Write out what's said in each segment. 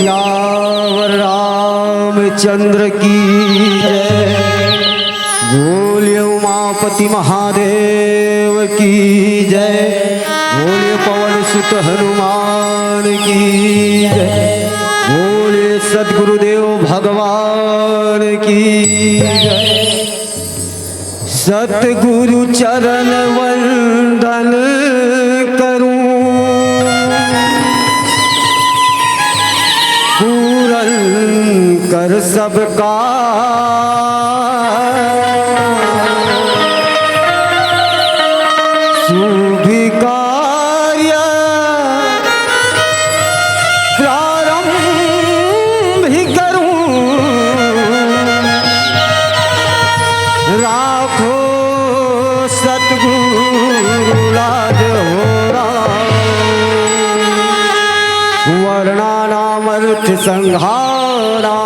श्यावर रामचंद्र की जय। बोलिए उमापति महादेव की जय। बोलिए पवन सुत हनुमान की जय। बोलिए सद्गुरुदेव भगवान की जय। सतगुरु चरण वंदन करूं, पूरन कर सबका शुभ कार्य प्रारंभ ही करूं। राखो सतगुरु लाज हो वर्णानामर्थ संहारा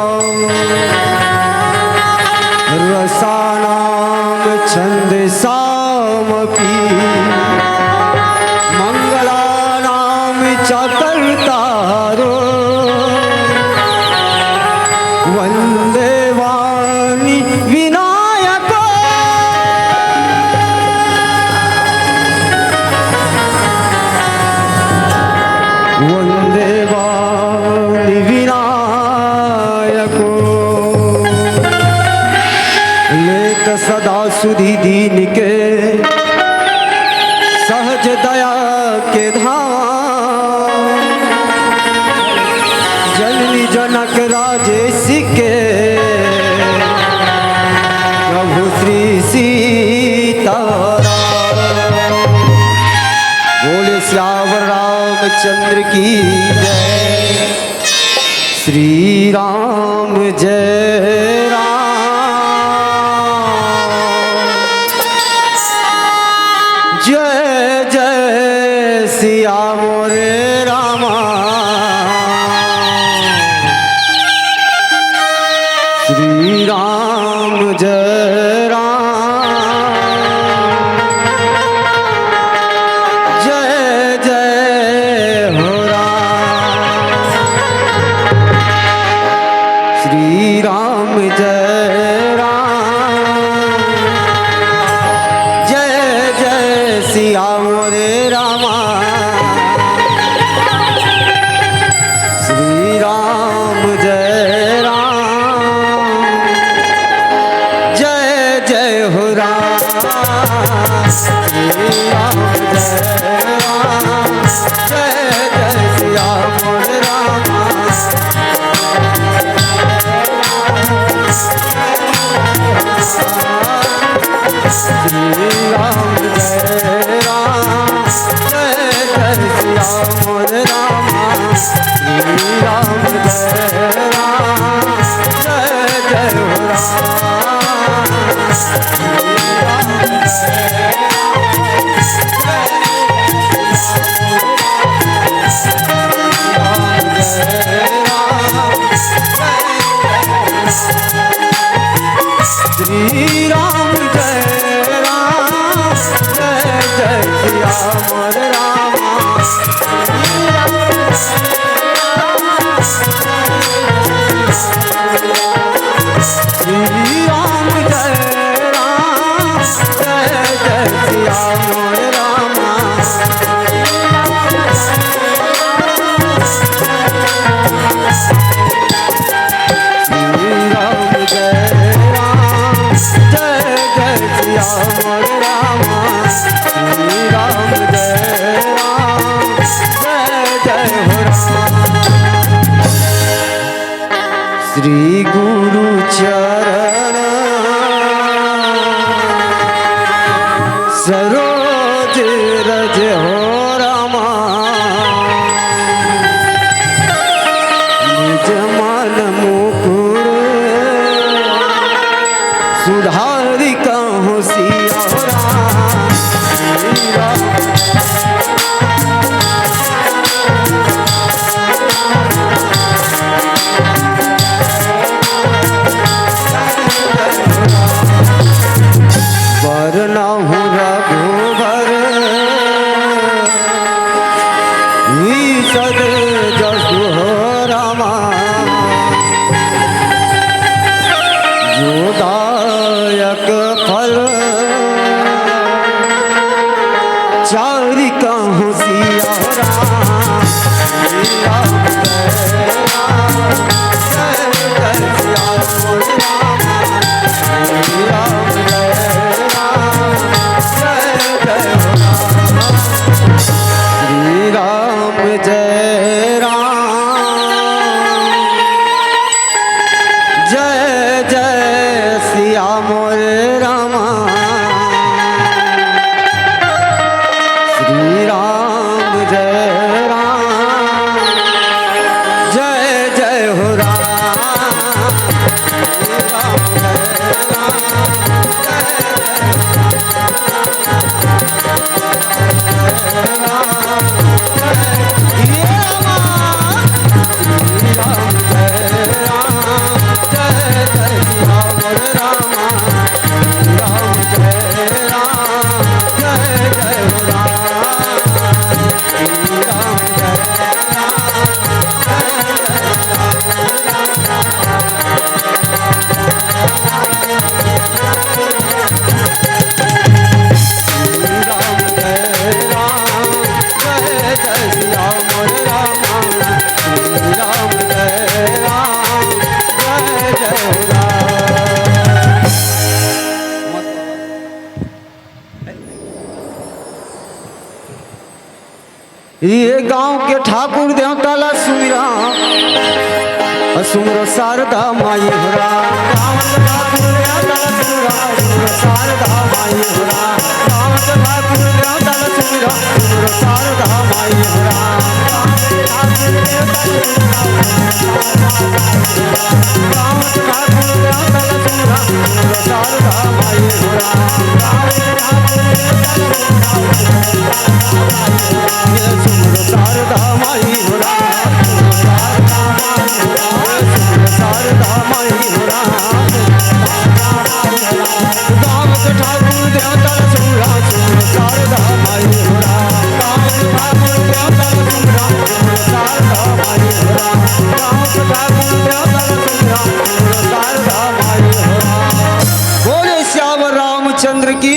रसानाम छंद सामपी मंगलानाम चतुर्तारो वंदे वाणी विनायक। वंदे वाणी विनायको लेत सदा सुधि दीन के सहज दया के धाम। जननी जनक राजेश के प्रभु श्री सीताराम। बोले श्यावर रामचंद्र की जय। श्री राम जय राम। जय जय सिया मोरे रामा। श्री राम जय राम। जय जय हो राम। श्री राम जय राम। जय जय सिया मोरे रामा। श्री राम जय राम। जय जय हो राम। श्री राम जय राम। जय जय सिया मोरे रामा। श्री राम जय राम। जय जय सिया मोरे रामा। श्री राम जय राम। जय जय हो राम। श्री राम जय श्री राम जय राम। जय जय सिया मोरे रामा। श्री राम जय राम। जय जय सिया मोरे रामा। श्री राम जय राम। जय जय सिया मोरे रामा। श्री राम जय राम। जय जय हो राम। श्री गुरु चरण सरोज रज हो रामा। निज मन मुकुर सुधारि कहूँ सिया राम। श्री राम जय ये गांव के ठाकुर देवताला सुमिरा सुमरो शारदा माई होरा। गांव के ठाकुर देवताला सुमिरा सुमरो शारदा माई होरा। गांव के ठाकुर देवताला सुमिरा सुमरो शारदा माई होरा। गांव के ठाकुर देवताला सुमिरा सुमरो शारदा माई होरा। गांव के ठाकुर सुमरो शारदा माई होरा। शारदा माई होरा। गाँव के ठाकुर देवताला सुमरा सुमरो शारदा माई होरा। गाँव के ठाकुर देवताला सुमरा सुमरो शारदा माई होरा। गाँव के ठाकुर देवताला सुमरा सुमरो शारदा माई होरा। बोले श्यावर रामचंद्र की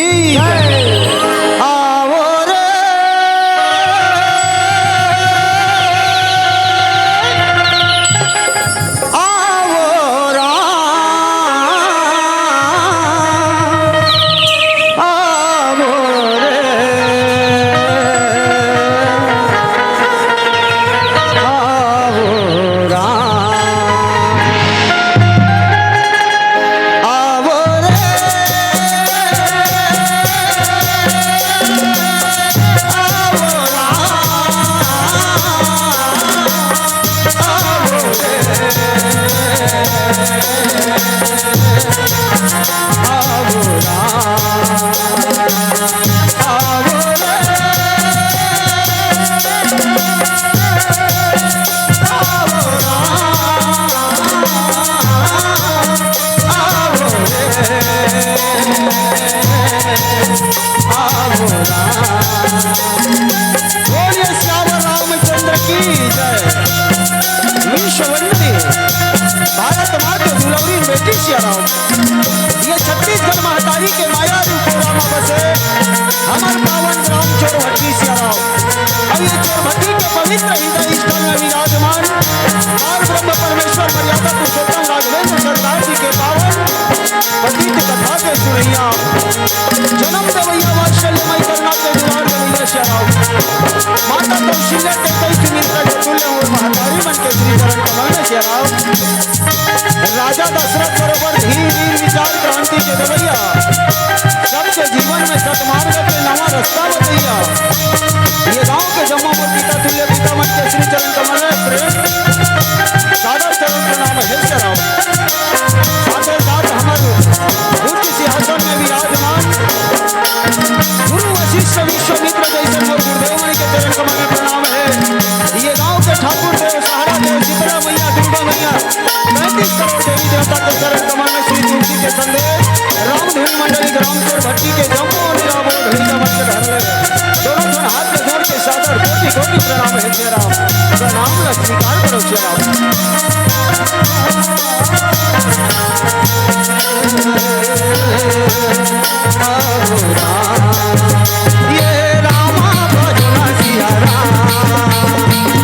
ये छत्तीसगढ़ महतारी के माया रूप रामा बसे हमार पावन ग्राम चोरभट्टी सियाराम। अब ये चोरभट्टी के पवित्र हृदय स्थल में विराजमान बाल ब्रह्म परमेश्वर मर्यादा पुरुषोत्तम राघवेंद्र सरकार जी के पावन पतित कथा के सुनैया जन्म देवैया वात्सल्यमय करुणा के दुलार देवैया सियाराम। माता कौशल्या के कई सुमित्रा के तुल्य और महतारी मन के श्री चरण कमल में सियाराम। राजा दशरथ बरोबर धीरे धीरे विचार क्रांति के देवैया सबके जीवन में सतमार्ग के नवा रास्ता बतैया। ये गांव के जम्मू पिता तुल्य पिता मन के श्री चरण कमल में प्रेम सादर चरण प्रणाम है सियाराम। साथ साथ हमारे उच्च सिंहासन में विराजमान गुरु वशिष्ठ विश्वामित्र जैसे मोर गुरुदेव मणि के चरण कमल में प्रणाम है। ये गांव के ठाकुर देव सहारा देव शीतला मैया दुर्गा मैया 35 करोड़ देवी देवता के चरण कमल में श्री तुलसी के संदेश रामधुनी मंडली ग्राम चोरभट्टी के जम्मू निरामों धैर्य मन के धर ले दोनों दोनों हाथ में जोड़ के सादर कोटि कोटि प्रणाम है सियाराम। प्रणाम ला स्वीकार करो सियाराम। ये रामा भजना सियाराम।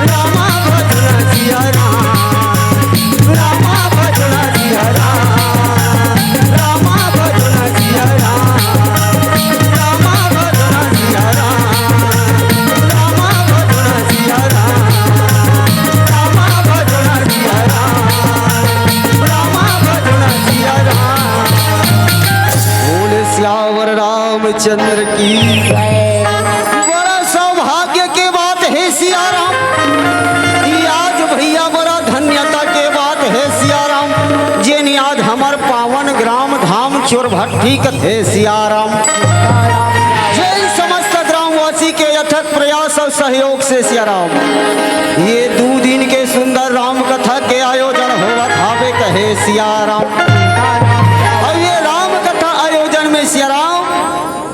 रामा भजना सियाराम। रामा भजना सियाराम। रामा भजना सियाराम। रामा भजना सियाराम। रामा भजना सियाराम। रामा भजना सियाराम। रामा भजना सियाराम। बोले श्यावर रामचंद्र की बड़ा सौभाग्य के बात है सियाराम। आज भैया बड़ा धन्यता के बात है सियाराम। जेनी आज हमार पावन ग्राम धाम चोरभट्टी कथे सियाराम। जय समस्त ग्रामवासी के अथक प्रयास और सहयोग से सियाराम ये 2 दिन के सुंदर राम कथा के आयोजन होगा भावे कहे सियाराम। और ये राम कथा आयोजन में सियाराम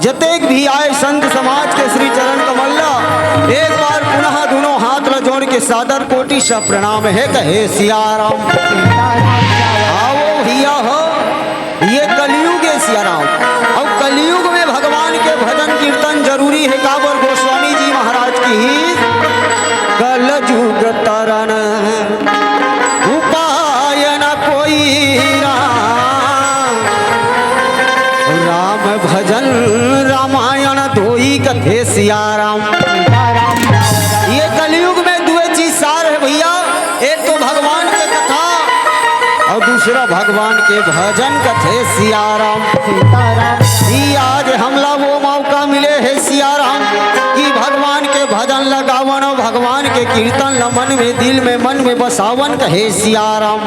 जतेक भी आए संत समाज के श्री चरण कमल्ला एक बार पुनः दोनों हाथ ल जोड़ के सादर कोटि सा प्रणाम है कहे सियाराम। आओ भैया हो ये कलयुग है सियाराम। और कलयुग में भगवान के भजन कीर्तन जरूरी है। काबर गोस्वामी जी महाराज की कलयुग तरन उपाय न कोई राम भजन रामायण धोई कथे सियाराम। ये दूसरा भगवान के भजन कथे सियाराम। आज हमला वो मौका मिले है सियाराम कि भगवान के भजन लगावन और भगवान के कीर्तन ल मन में दिल में मन में बसावन कहे सियाराम।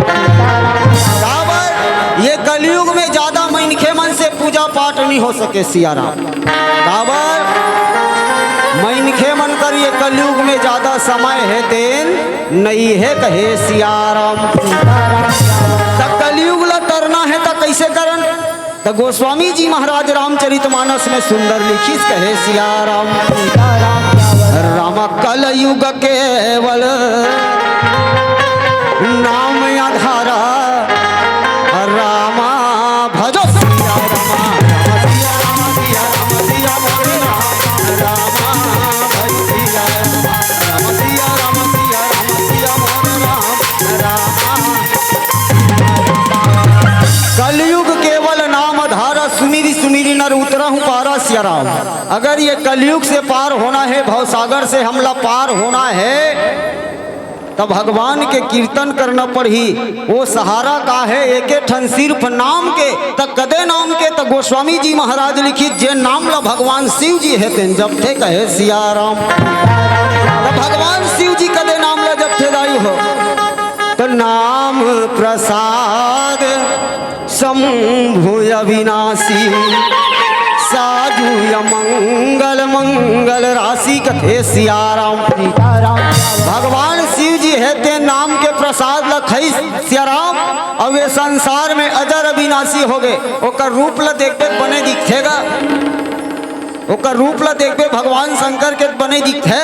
काबर ये कलयुग में ज्यादा मनखे मन से पूजा पाठ नहीं हो सके सियाराम। काबर मनखे मन कर ये कलयुग में ज्यादा समय है देन नहीं है कहे सियाराम। तब कलयुग ला तरना है तो कैसे करन? तो गोस्वामी जी महाराज रामचरितमानस में सुंदर लिखिस कहे सियाराम। राम कलयुग केवल नाम आधारा रामा भजो सिया रामा सिया रामा सिया रामा सिया मोरे रामा भज सिया रामा सिया रामा सिया रामा सिया मोरे रामा। कलयुग केवल नाम धारा सुमिरी सुमिरी नर उतरा हूँ पारा सिया राम। अगर ये कलयुग से पार होना है, भवसागर से हमला पार होना है, तब भगवान के कीर्तन करना पड़ी। वो सहारा का है एक ठन सिर्फ नाम के, तब कदे नाम के तो गोस्वामी जी महाराज लिखित जे नाम ला भगवान शिव जी है तेन जब थे कहे सियाराम। तो भगवान शिव जी कदे नाम ला जब थे दायु हो तो नाम प्रसाद शंभु अविनाशी साधु मंगल मंगल राशि कथे सियाराम। भगवान शिव जी है ते नाम के प्रसाद लखई सियाराम। अब वे संसार में अजर अविनाशी हो गए। ओकर रूप ला देखते बने दिखेगा, ओकर रूप ला देखबे भगवान शंकर के बने दिखे।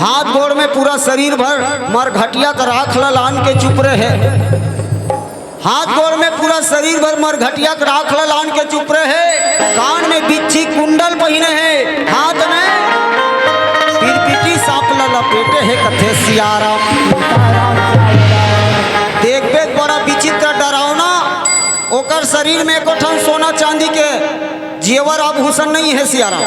हाथ गोड़ में पूरा शरीर भर मरघटिया का राख लान के चुप रहे। हाथ गोड़ में पूरा शरीर भर मरघटिया का राख लान के चुप रहे। कान में बिच्छी कुंडल पहने हैं, हाथ में पिरपिटी सांप ला लपेटे है कथे सियाराम। देखबे बड़ा विचित्र डरावना। ओकर शरीर में एको ठन सोना चांदी के जेवर आभूषण नहीं है सियाराम।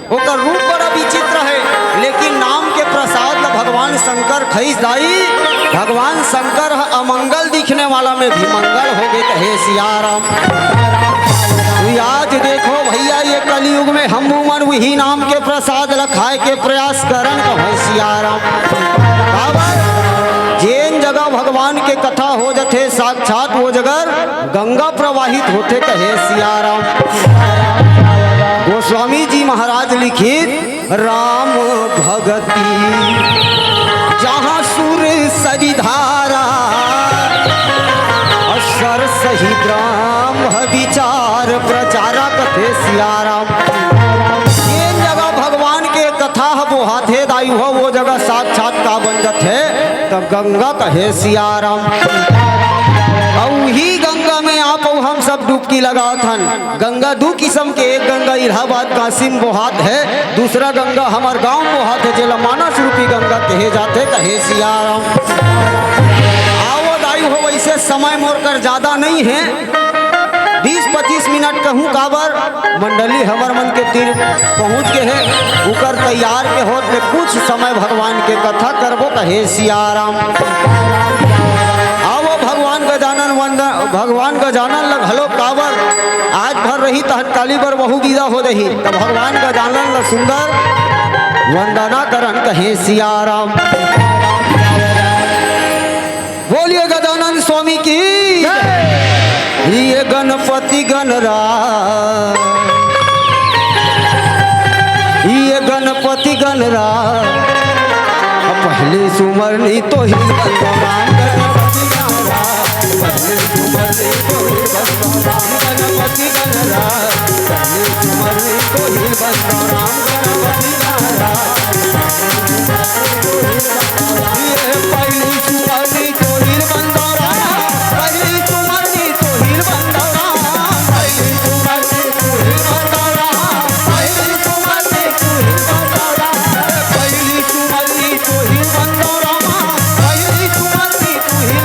ओकर रूप बड़ा विचित्र है, लेकिन नाम के प्रसाद ला भगवान शंकर खईस दाई। भगवान शंकर अमंगल दिखने वाला में भी मंगल हो गए कहे सियाराम। आज देखो भैया ये कलयुग में हम मन वही नाम के प्रसाद ला खाए के प्रयास करन कहे सियाराम। जेन जगह भगवान के कथा हो जथे साक्षात वो जगह गंगा प्रवाहित होते कहे सियाराम। गोस्वामी जी महाराज लिखित राम भगती जहाँ सुर सरिधारा असर सहित राम विचार प्रचारा कथे सियाराम। जेन जगह भगवान के कथा वो हाथे दायु हो वो जगह साक्षात का बन जाते तो गंगा कहे सियाराम। ही गंगा में आप हम सब डुबकी लगात हन। गंगा दो किस्म के, एक गंगा इलाहाबाद कासिम बोहात है, दूसरा गंगा हमार गांव बोहात है जेला मानस रूपी गंगा कहे जाते कहे सियाराम। आओ दायु हो वैसे समय मोर कर ज्यादा नहीं है, 20-25 मिनट कहूँ काबर मंडली हमर मन के तीर पहुँच के है उकर तैयार के होते कुछ समय भगवान के कथा करबो कहे सियाराम। आओ भगवान गजानन वंदन भगवान गजानन लग हलो काबर आज भर रही तहतकाली बर बहु विदा हो रही तो भगवान गजानन ल सुंदर वंदना करन कहे सियाराम। बोलिए गजानन स्वामी की। ये गणपति गणराज, ये गणपति गणराज पहले सुमरनी तो ही भगवान गणपति गणराज, पहले सुमरनी तो ही भगवान गणपति गणराज, पहले सुमरनी तो ही भगवान गणपति गणराज। ये पहली सुमरनी तो ही बंदौरा, पहली सुमरनी तो ही बंदौरा, पहली सुमरनी तो ही बंदौरा, पहली सुमरनी तो ही बंदौरा, पहली सुमरनी तो ही बंदौरा, पहली सुमरनी तो ही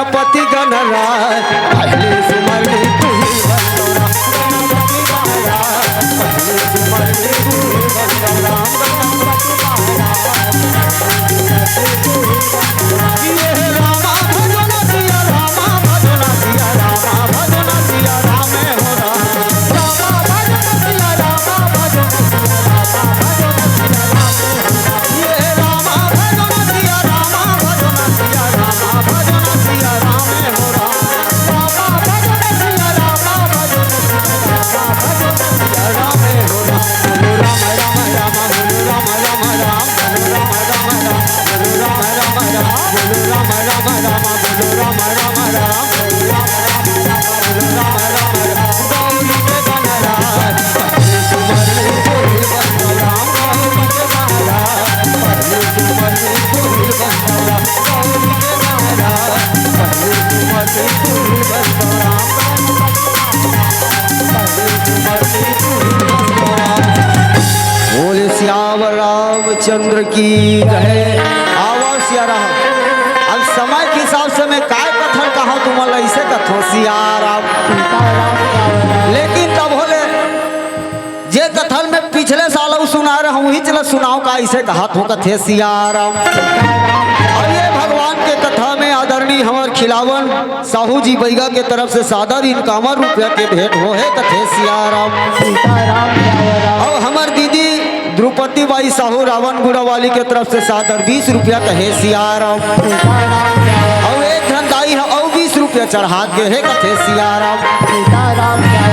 गणपति गणराज पहले सुमरनी तू ही बंदोरा गणपति महाराज पहले सुमरनी तू ही बंदोरा ये रामा भजना सिया रामा भजना सिया रामा भजना सिया राम हो राम रामा भजना सिया रामा भजना सिया रामा भजना सिया राम ये रामा भजना सिया रामा भजना सिया रामा भजना सिया राम हो राम रामा भजना सिया रामा भजना सिया रामा भजना सिया राम हो राम राम राम राम राम राम राम बोले सियावर रामचंद्र की जय। आवाज सिया राम। अब समय के हिसाब से मैं काय कथन कहा तुम्हारा ऐसे कथो सिया राम लेकिन तब बोले जे कथन में पिछले साल सुना रहा हूँ ही चला सुनाओ का ऐसे कहा तो कथे सिया राम। और ये भगवान के कथा में आदरणीय हमार खिलावन साहू जी बैगा के तरफ से सादर इनकावन रुपया के भेंट हो है कथे सिया राम। और हमार दीदी द्रौपदी बाई साहू रावण गुड़ा वाली के तरफ से सादर 20 रुपया कहे सिया राम। और एक धनदाई है और 20 रुपया चढ़ा के है कथे सिया राम।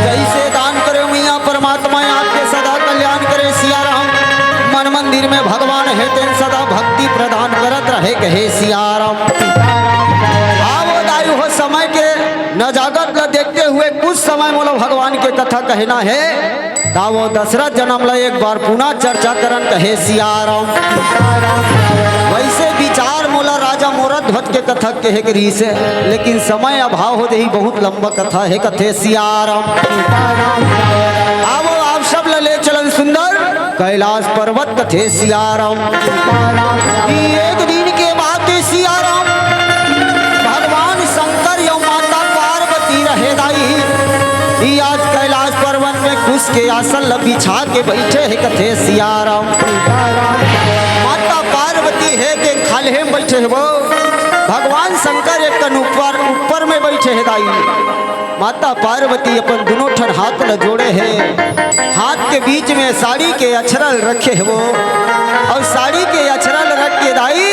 जैसे दान करे मियाँ परमात्मा आपके सदा कल्याण करे सिया राम। मन मंदिर में भगवान है तेन सदा भक्ति प्रदान करत रहे कहे सिया राम। आवो दायु हो समय के नजागत न देखते हुए कुछ समय मोला भगवान के कथा कहना है दावो दशरथ जन्म ला एक बार पुनः चर्चा करन कहे सिया राम। वैसे विचार मोला राजा मोरद ध्वज के कथा कहे करी से लेकिन समय अभाव हो दही बहुत लंबा कथा है कथे सिया राम। आवो आप सब ले चलन सुंदर कैलाश पर्वत कथे सिया राम। एक दिन के बाद सिया राम भगवान शंकर या माता पार्वती रहे दाई आज कैलाश पर्वत में घुस के आसन बिछा के बैठे है कथे सिया राम। माता पार्वती है के खाले में बैठे है वो भगवान शंकर एक कन ऊपर में बैठे है दाई। माता पार्वती अपन दोनों ठन हाथ न जोड़े हैं हाथ के बीच में साड़ी के अक्षरल रखे है वो और साड़ी के अक्षरल रख के दाई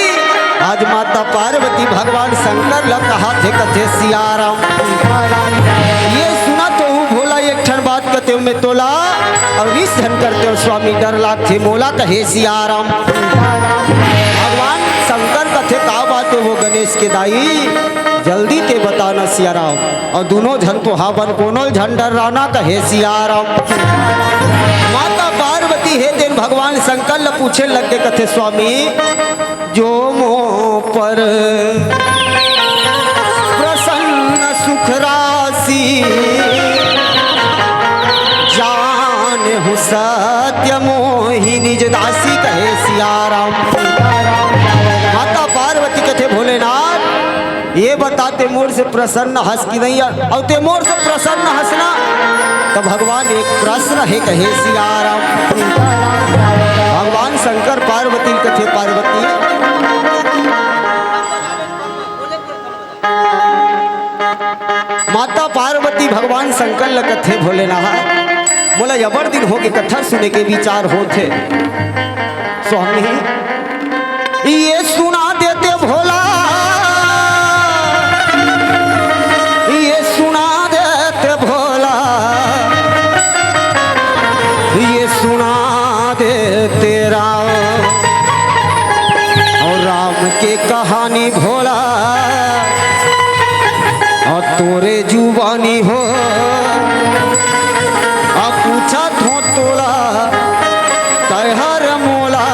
आज माता पार्वती भगवान शंकर लग कहा थे कथे सिया राम। ये सुना तो हूँ भोला एक ठन बात कहते हो मैं तोला और इस धन करते हो स्वामी डर लाग थे मोला कहे सिया राम। भगवान शंकर कथे का बात है वो गणेश के दाई जल्दी ते बताना सिया राम। और दोनों झन तो हावन कोनो झन डर राना कहे सिया राम। माता पार्वती है दिन भगवान शंकर ल पूछे लग के कथे स्वामी जो मो पर प्रसन्न सुख राशि जान हूँ सत्य मोहि निज दासी कहे सिया राम। माता पार्वती कथे भोलेनाथ ये बताते मोर से प्रसन्न हंस की नहीं और ते मोर से प्रसन्न हंसना तो भगवान एक प्रश्न है कहे सिया राम। भगवान शंकर पार्वती कथे पार्वती माता पार्वती भगवान शंकर ल कथे भोलेनाथ बोला जबर दिन हो के कथा सुने के विचार होते स्वामी ये सुना देते भोला ये सुना देते भोला ये सुना देते राम और राम के कहानी भोला और तोरे जुबानी हो और पूछा थो तोला कहर मोला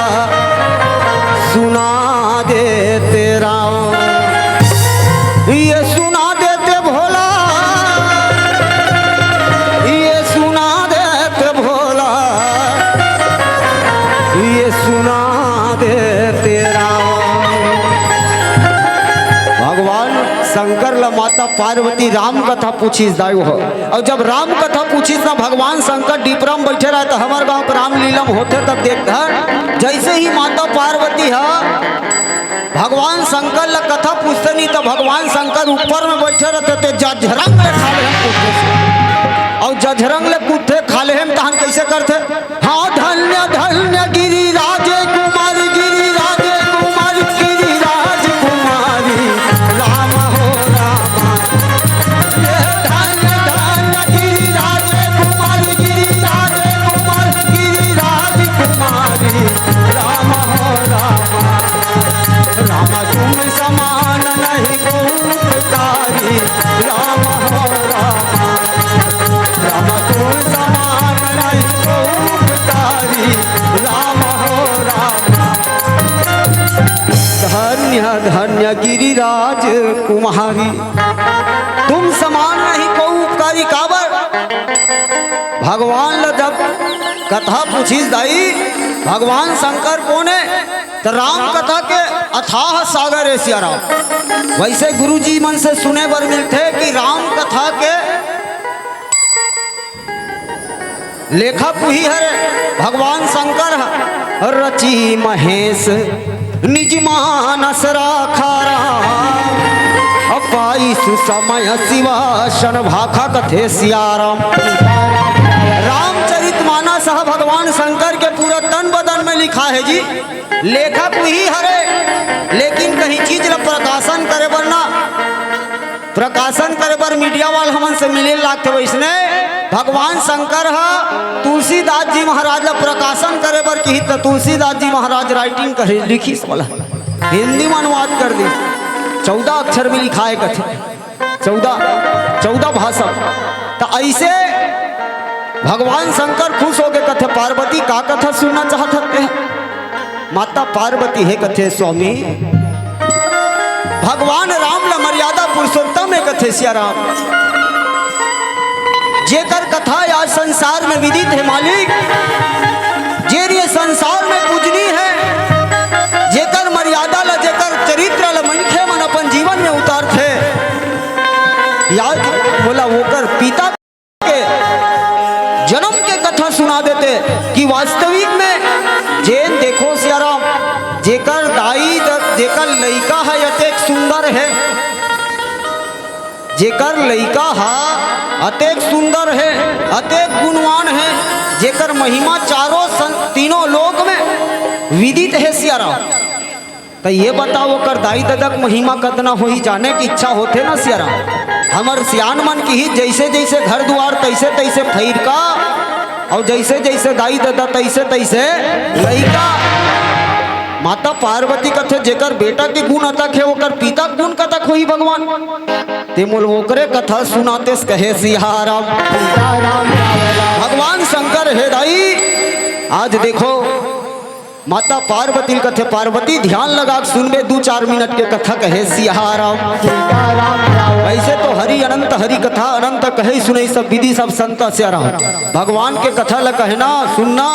सुना दे तेरा ये सुना देते भोला ये सुना देते भोला ये सुना दे तेरा। भगवान शंकर ला माता पार्वती राम कथा पूछी दायु हो। और जब राम कथा पूछी ना भगवान शंकर डिपरा में बैठे रहे तो हमारे गांव के रामलीला में होते तब देखता जैसे ही माता पार्वती है भगवान शंकर ला कथा पूछते नहीं तो भगवान शंकर ऊपर में बैठे रहते थे जझरंग ले खाले हम कूदते और जझरंग ले कूदते खाले हम तहन कैसे करते हाँ धन्य धन्य गिरिराज कुमार गिरिराज कुमार गिरिराज कुमारी राम हो रामा ये धन्य धन्य गिरिराज कुमार गिरिराज कुमार गिरिराज कुमारी राम हो रामा रामा तुम समान नहीं कोई राम हो रामा रामा तुम समान नहीं कोई राम हो रामा धन्य धन्य गिरिराज कुमारी तुम समान नहीं को उपकारी काबर भगवान जब कथा पूछी दाई भगवान शंकर कोने तो राम कथा के अथाह सागर है सिया राम। वैसे गुरुजी मन से सुने बर मिलते कि राम कथा के लेखक ही है भगवान शंकर रची महेश निज मानस राखा पाई सुसमय शिवासन भाखा कथे सियाराम। रामचरित मानस भगवान शंकर के पूरा तन बदन में लिखा है जी। लेखक वही हरे लेकिन कहीं चीज ला प्रकाशन करे बर ना प्रकाशन करे बर मीडिया वाल हमन से मिले लागते वैसने भगवान शंकर तुलसीदास जी महाराज ला प्रकाशन करे बर की तो तुलसीदास जी महाराज राइटिंग करे लिखी बोला हिंदी में अनुवाद कर दी 14 अक्षर में लिखा है कथे 14 भाषा। तो ऐसे भगवान शंकर खुश हो गए कथे पार्वती का कथा सुनना चाहते हैं। माता पार्वती है कथे स्वामी भगवान राम ला मर्यादा पुरुषोत्तम है कथे सिया राम जेकर कथा आज संसार में विदित है मालिक जे ये संसार में पूजनी है जेकर मर्यादा ला जेकर चरित्र ला मनखे मन अपन जीवन में उतार थे याद बोला वोकर पिता के जन्म के कथा सुना देते कि वास्तविक में जेन देखो सिया राम जेकर दाई जेकर लइका है अतेक सुंदर है जेकर लइका है अतेक सुंदर है अतेक गुणवान है जेकर महिमा तीनों लोक में विदित है सिया राम। तो ये बताओ कर दाई ददक महिमा कतना हो ही जाने की इच्छा होते ना सिया राम। हमर सियान मन की ही जैसे जैसे घर द्वार तैसे तैसे फैर का और जैसे जैसे दाई दादा तैसे तैसे लइका माता पार्वती कथे जेकर बेटा के गुण अतक है ओकर पिता गुण कतक होई भगवान ते मोल ओकरे कथा सुनाते कहे सियाराम भगवान शंकर है दाई। आज देखो माता पार्वती कथे पार्वती ध्यान लगा सुनबे 2-4 मिनट के कथा कहे सियाराम। वैसे तो हरि अनंत हरि कथा अनंत कहे सुने सब विधि सब संत सियाराम भगवान के कथा ल कहना सुनना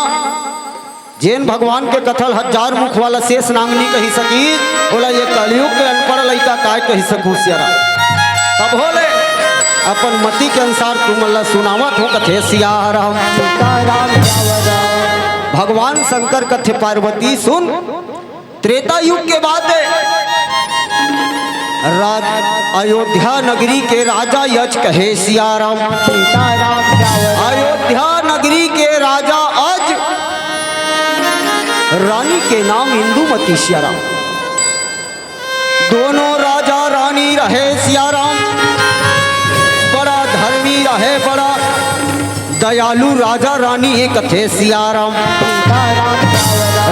जैन भगवान के कथल 1000 मुख वाला शेष नांगनी कही सकी बोला ये कलयुग के अनपढ़ लइका काय कही सकूं सियाराम। तब होले अपन मति के अनुसार तुम अल्लाह सुनावत हो कथे सियाराम। भगवान शंकर कथे पार्वती सुन त्रेता युग के बाद अयोध्या नगरी के राजा यज कहे सियाराम। अयोध्या नगरी के राजा अज रानी के नाम इंदुमती सियाराम। दोनों राजा रानी रहे सियाराम बड़ा धर्मी रहे बड़ा दयालु राजा रानी एक थे सियाराम।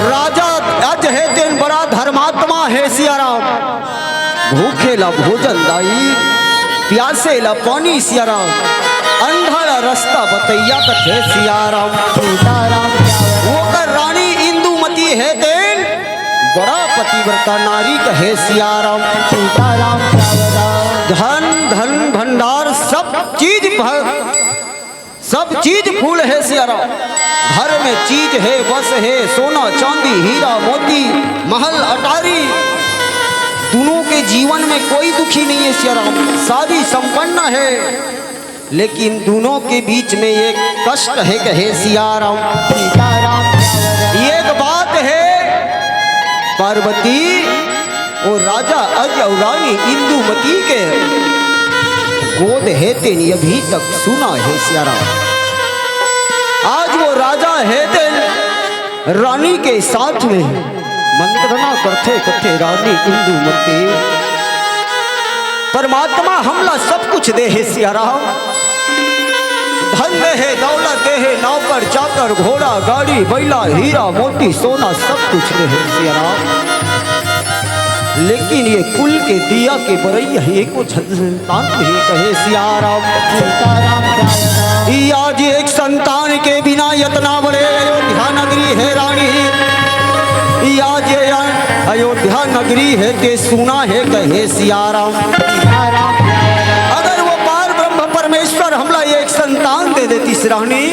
राजा अज है तेन बड़ा धर्मात्मा है सियाराम भूखे ला भोजन दाई प्यासे ला पानी सियाराम अंधा ला रास्ता बतैया कथे सियाराम। वो कर रानी इंदुमती है तेन बड़ा पतिव्रता नारी कहे सियाराम। धन धन भंडार सब चीज फूल है सियाराम। घर में चीज है बस है सोना चांदी हीरा मोती महल अटारी दोनों के जीवन में कोई दुखी नहीं है सिया राम शादी संपन्न है, लेकिन दोनों के बीच में एक कष्ट है कहे सिया राम। एक बात है पार्वती और राजा अज और रानी इंदुमती के गोद है तेनी अभी तक सुना है सिया राम। आज वो राजा है तेन रानी के साथ में मंत्रणा करते करते रानी इंदुमती परमात्मा हमला सब कुछ दे है सिया राम। धन दे है, दौलत दे है, नौकर चाकर घोड़ा गाड़ी बैला हीरा मोती सोना सब कुछ दे है सिया राम। लेकिन ये कुल के दिया के बरैया ही को संतान नहीं कहे सिया राम। आज एक संतान के बिना इतना बड़े अयोध्या नगरी है रानी, आज अयोध्या नगरी है के सुना है कहे सिया राम। अगर वो पार ब्रह्म परमेश्वर हमला एक संतान दे देती रानी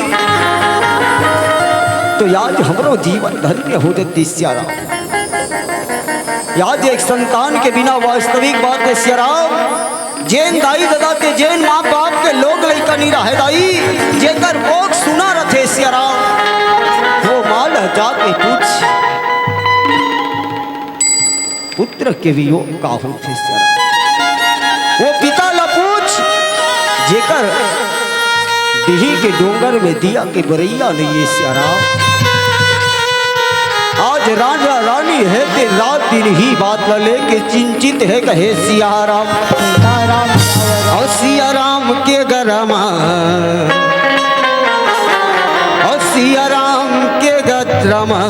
तो आज हमरो जीवन धन्य हो देती सिया राम। आज एक संतान के बिना वास्तविक बात है सिया राम। जैन दाई दादा के जैन माँ बाप के लोग लइका नहीं रहे दाई जेकर भोग सुना रथे सिया राम। वो माल जाके पूछ पुत्र के वियोग का होते सिया राम। वो पिता ला पूछ जेकर दिही के डोंगर में दिया के बरैया नहीं है सिया राम। आज राजा रानी है ते रात दिन ही बात लेके चिंतित है कहे सिया राम। और सिया राम के गरमा और सिया राम के गत्रमा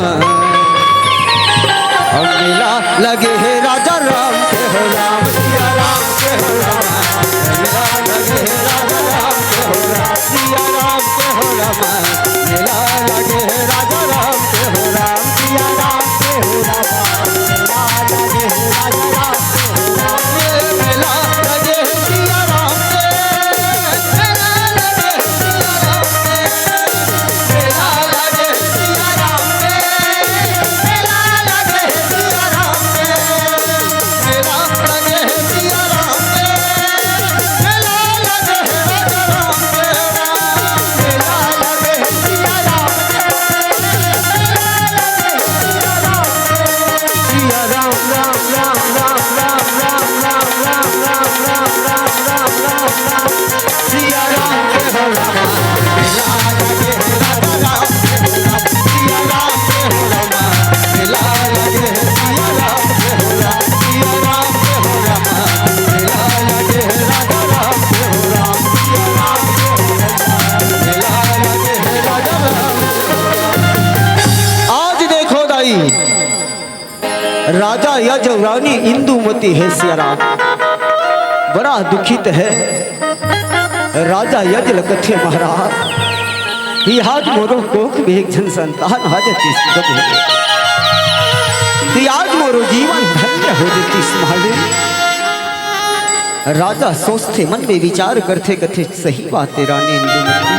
और मिला लगे है राजा राम के हो राम। सिया राम के हो राम मिला लगे है राजा राम के हो राम। सिया राम के हो राम मिला लगे है राजा राम के हो राम। सिया राम के हो राम मिला लगे है राजा राम के हो राम। ये मिला लगे है सिया राम के मिला लगे है सिया राम के मिला लगे है सिया राम के मिला लगे है सिया राम के मिला लगे है सिया राम के मिला लगे है राजा राम के मिला लगे है सिया राम के सिया राम राम राम राम राम राम राम राम राम राम राम राम राम राम सिया राम के हो राम मिला लगे है राजा राम के हो राम। सिया राम के हो राम मिला लगे है सिया राम के हो राम। सिया राम के हो राम मिला लगे है राजा राम के हो राम। सिया राम के हो राम मिला लगे है राजा राम के हो राम। आज देखो दाई राजा यज रानी इंदुमती है सिया राम बड़ा दुखित है। राजा यज लकथे महाराज ही हाथ मोरो कोख में एक जन संतान हाजती आज मोरो जीवन धन्य हो देती संभाले। राजा सोचते मन में विचार करते करते सही बात है रानी इंदुमती।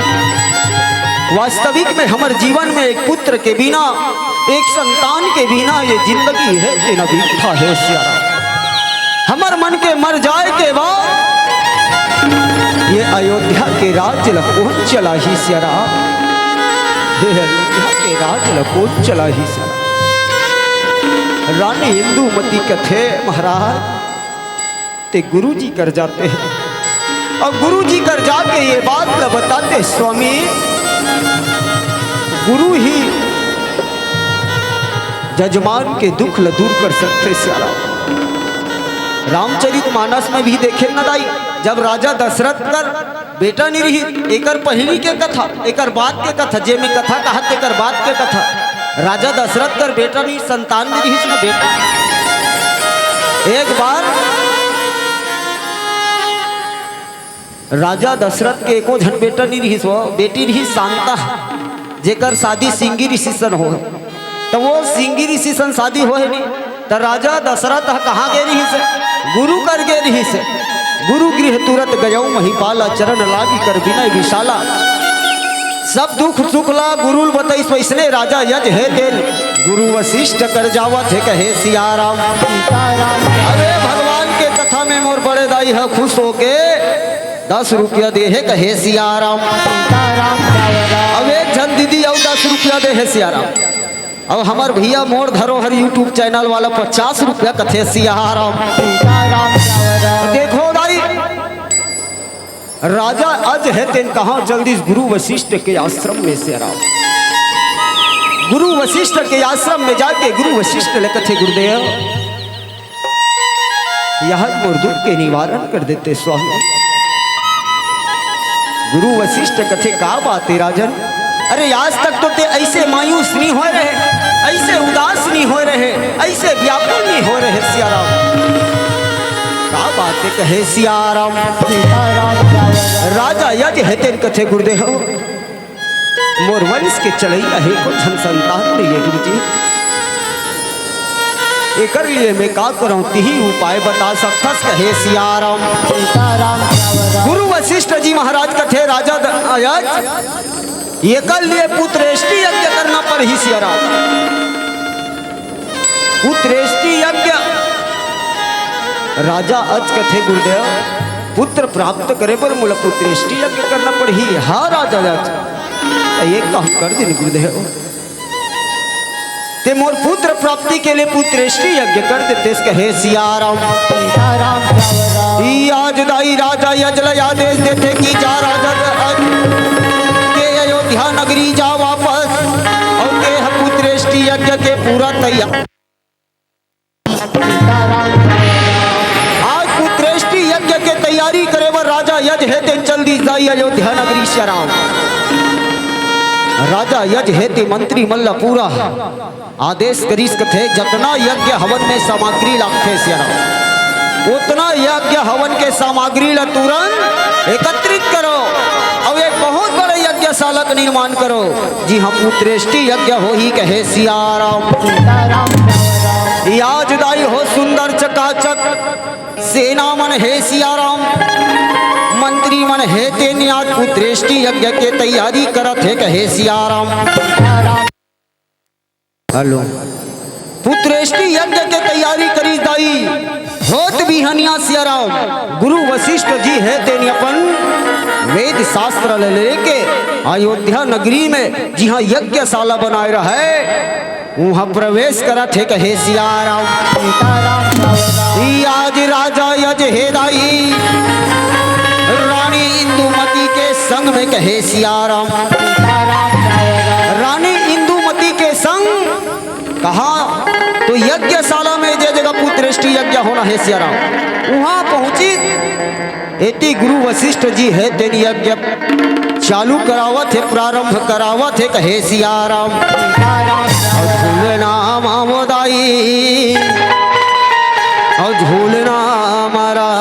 वास्तविक में हमारे जीवन में एक पुत्र के बिना एक संतान के बिना ये जिंदगी है कि न बीता है सिया राम। हमार मन के मर जाए के बाद ये अयोध्या के राज्य लकोन चला ही सिया राम। ये अयोध्या के राज्य लकोन चला ही सिया राम। रानी इंदुमती कथे महाराज ते गुरु जी कर जाते हैं और गुरु जी कर जाके ये बात बताते स्वामी गुरु ही जजमान के दुख ल दूर कर सकते सिया राम। रामचरित मानस में भी देखे न दाई जब राजा दशरथ कर बेटा नहीं रही एकर पहली के कथा एकर बाद के कथा जे में कथा कहत एकर बाद के कथा राजा दशरथ कर बेटा नहीं संतान नहीं रही ना बेटा। एक बार राजा दशरथ के एको झन बेटा नहीं रही बेटी रही शांता जेकर शादी सिंगी ऋषि सन हो तो वो सिंगी ऋषि सन शादी हो नहीं तो राजा दशरथ कहाँ गए रही से गुरु कर गए रही से गुरु गृह तुरंत गयऊ महिपाला चरण लागी कर विनय विशाला सब दुख सुख ला गुरु बताइस वैसने राजा यज है तेल गुरु वशिष्ठ कर जावत है कहे सिया राम। अरे भगवान के कथा में मोर बड़े दाई है खुश होके 10 रुपया दे है कहे सियाराम। अब एक जन दीदी और 10 रुपया दे है सियाराम। अब हमार भैया मोर धरोहर यूट्यूब चैनल वाला 50 रुपया कथे सियाराम। देखो दाई राजा अज है तेन कहा जल्दी गुरु वशिष्ठ के आश्रम में सियाराम। गुरु वशिष्ठ के आश्रम में जाके गुरु वशिष्ठ ले कथे गुरुदेव यह मोर दुख के निवारण कर देते स्वामी। गुरु वशिष्ठ कथे का बात है राजन। अरे आज तक तो ते ऐसे मायूस नहीं हो रहे, ऐसे उदास नहीं हो रहे, ऐसे व्याकुल नहीं हो रहे सियाराम। का बात है कहे सियाराम। राजा यज है तेन कथे गुरुदेव मोर वंश के चलैया है कुछ संतान नहीं है गुरु जी। एक लिए मैं का करूं तिही उपाय बता सकथस कहे सियाराम। गुरु वशिष्ठ जी महाराज कथे राजा अयज एक लिए पुत्रेष्टि यज्ञ करना पर ही सियाराम। पुत्रेष्टि यज्ञ राजा अज कथे गुरुदेव पुत्र प्राप्त करे पर मूल पुत्रेष्टि यज्ञ करना पड़ ही। हाँ राजा अज एक काम कर दिन गुरुदेव ते मोर पुत्र प्राप्ति के लिए पुत्रेष्टि यज्ञ कर देते कहे सियाराम। आज दाई राजा यजल आदेश देते कि जा राजा के अयोध्या नगरी जा वापस और के पुत्रेष्टि यज्ञ के पूरा तैयार। आज पुत्रेष्टि यज्ञ के तैयारी करे वर राजा यज है ते जल्दी जाई अयोध्या नगरी सियाराम। राजा यज हेति मंत्री मल्ल पूरा आदेश करीस कथे जतना यज्ञ हवन में सामग्री लाखे सियाराम उतना यज्ञ हवन के सामग्री ला तुरंत एकत्रित करो और एक बहुत बड़े यज्ञशाला का निर्माण करो। जी हम पुत्रेष्टि यज्ञ हो ही कहे सियाराम। आज दाई हो सुंदर चकाचक सेना मन है सियाराम। मंत्री मन है ते न्याज पुत्रेष्टि यज्ञ के तैयारी करत है कहे सियाराम। हेलो पुत्रेष्टि यज्ञ के तैयारी करी दाई होत बिहनिया सियाराम। गुरु वशिष्ठ जी है तेनी अपन वेद शास्त्र लेके अयोध्या नगरी में जी हाँ यज्ञशाला बनाए रहे वहाँ प्रवेश करत है कहे सियाराम। आज राजा यज हे दाई रानी इंदुमती के संग में कहे सियाराम। रानी इंदुमती के संग कहा तो यज्ञशाला में जे जगह पुत्रेष्टि यज्ञ होना है सियाराम वहां पहुंची। एती गुरु वशिष्ठ जी है तेन यज्ञ चालू करावत है प्रारंभ करावत है कहे सियाराम। और झूलना मामोदाई और झूलना मारा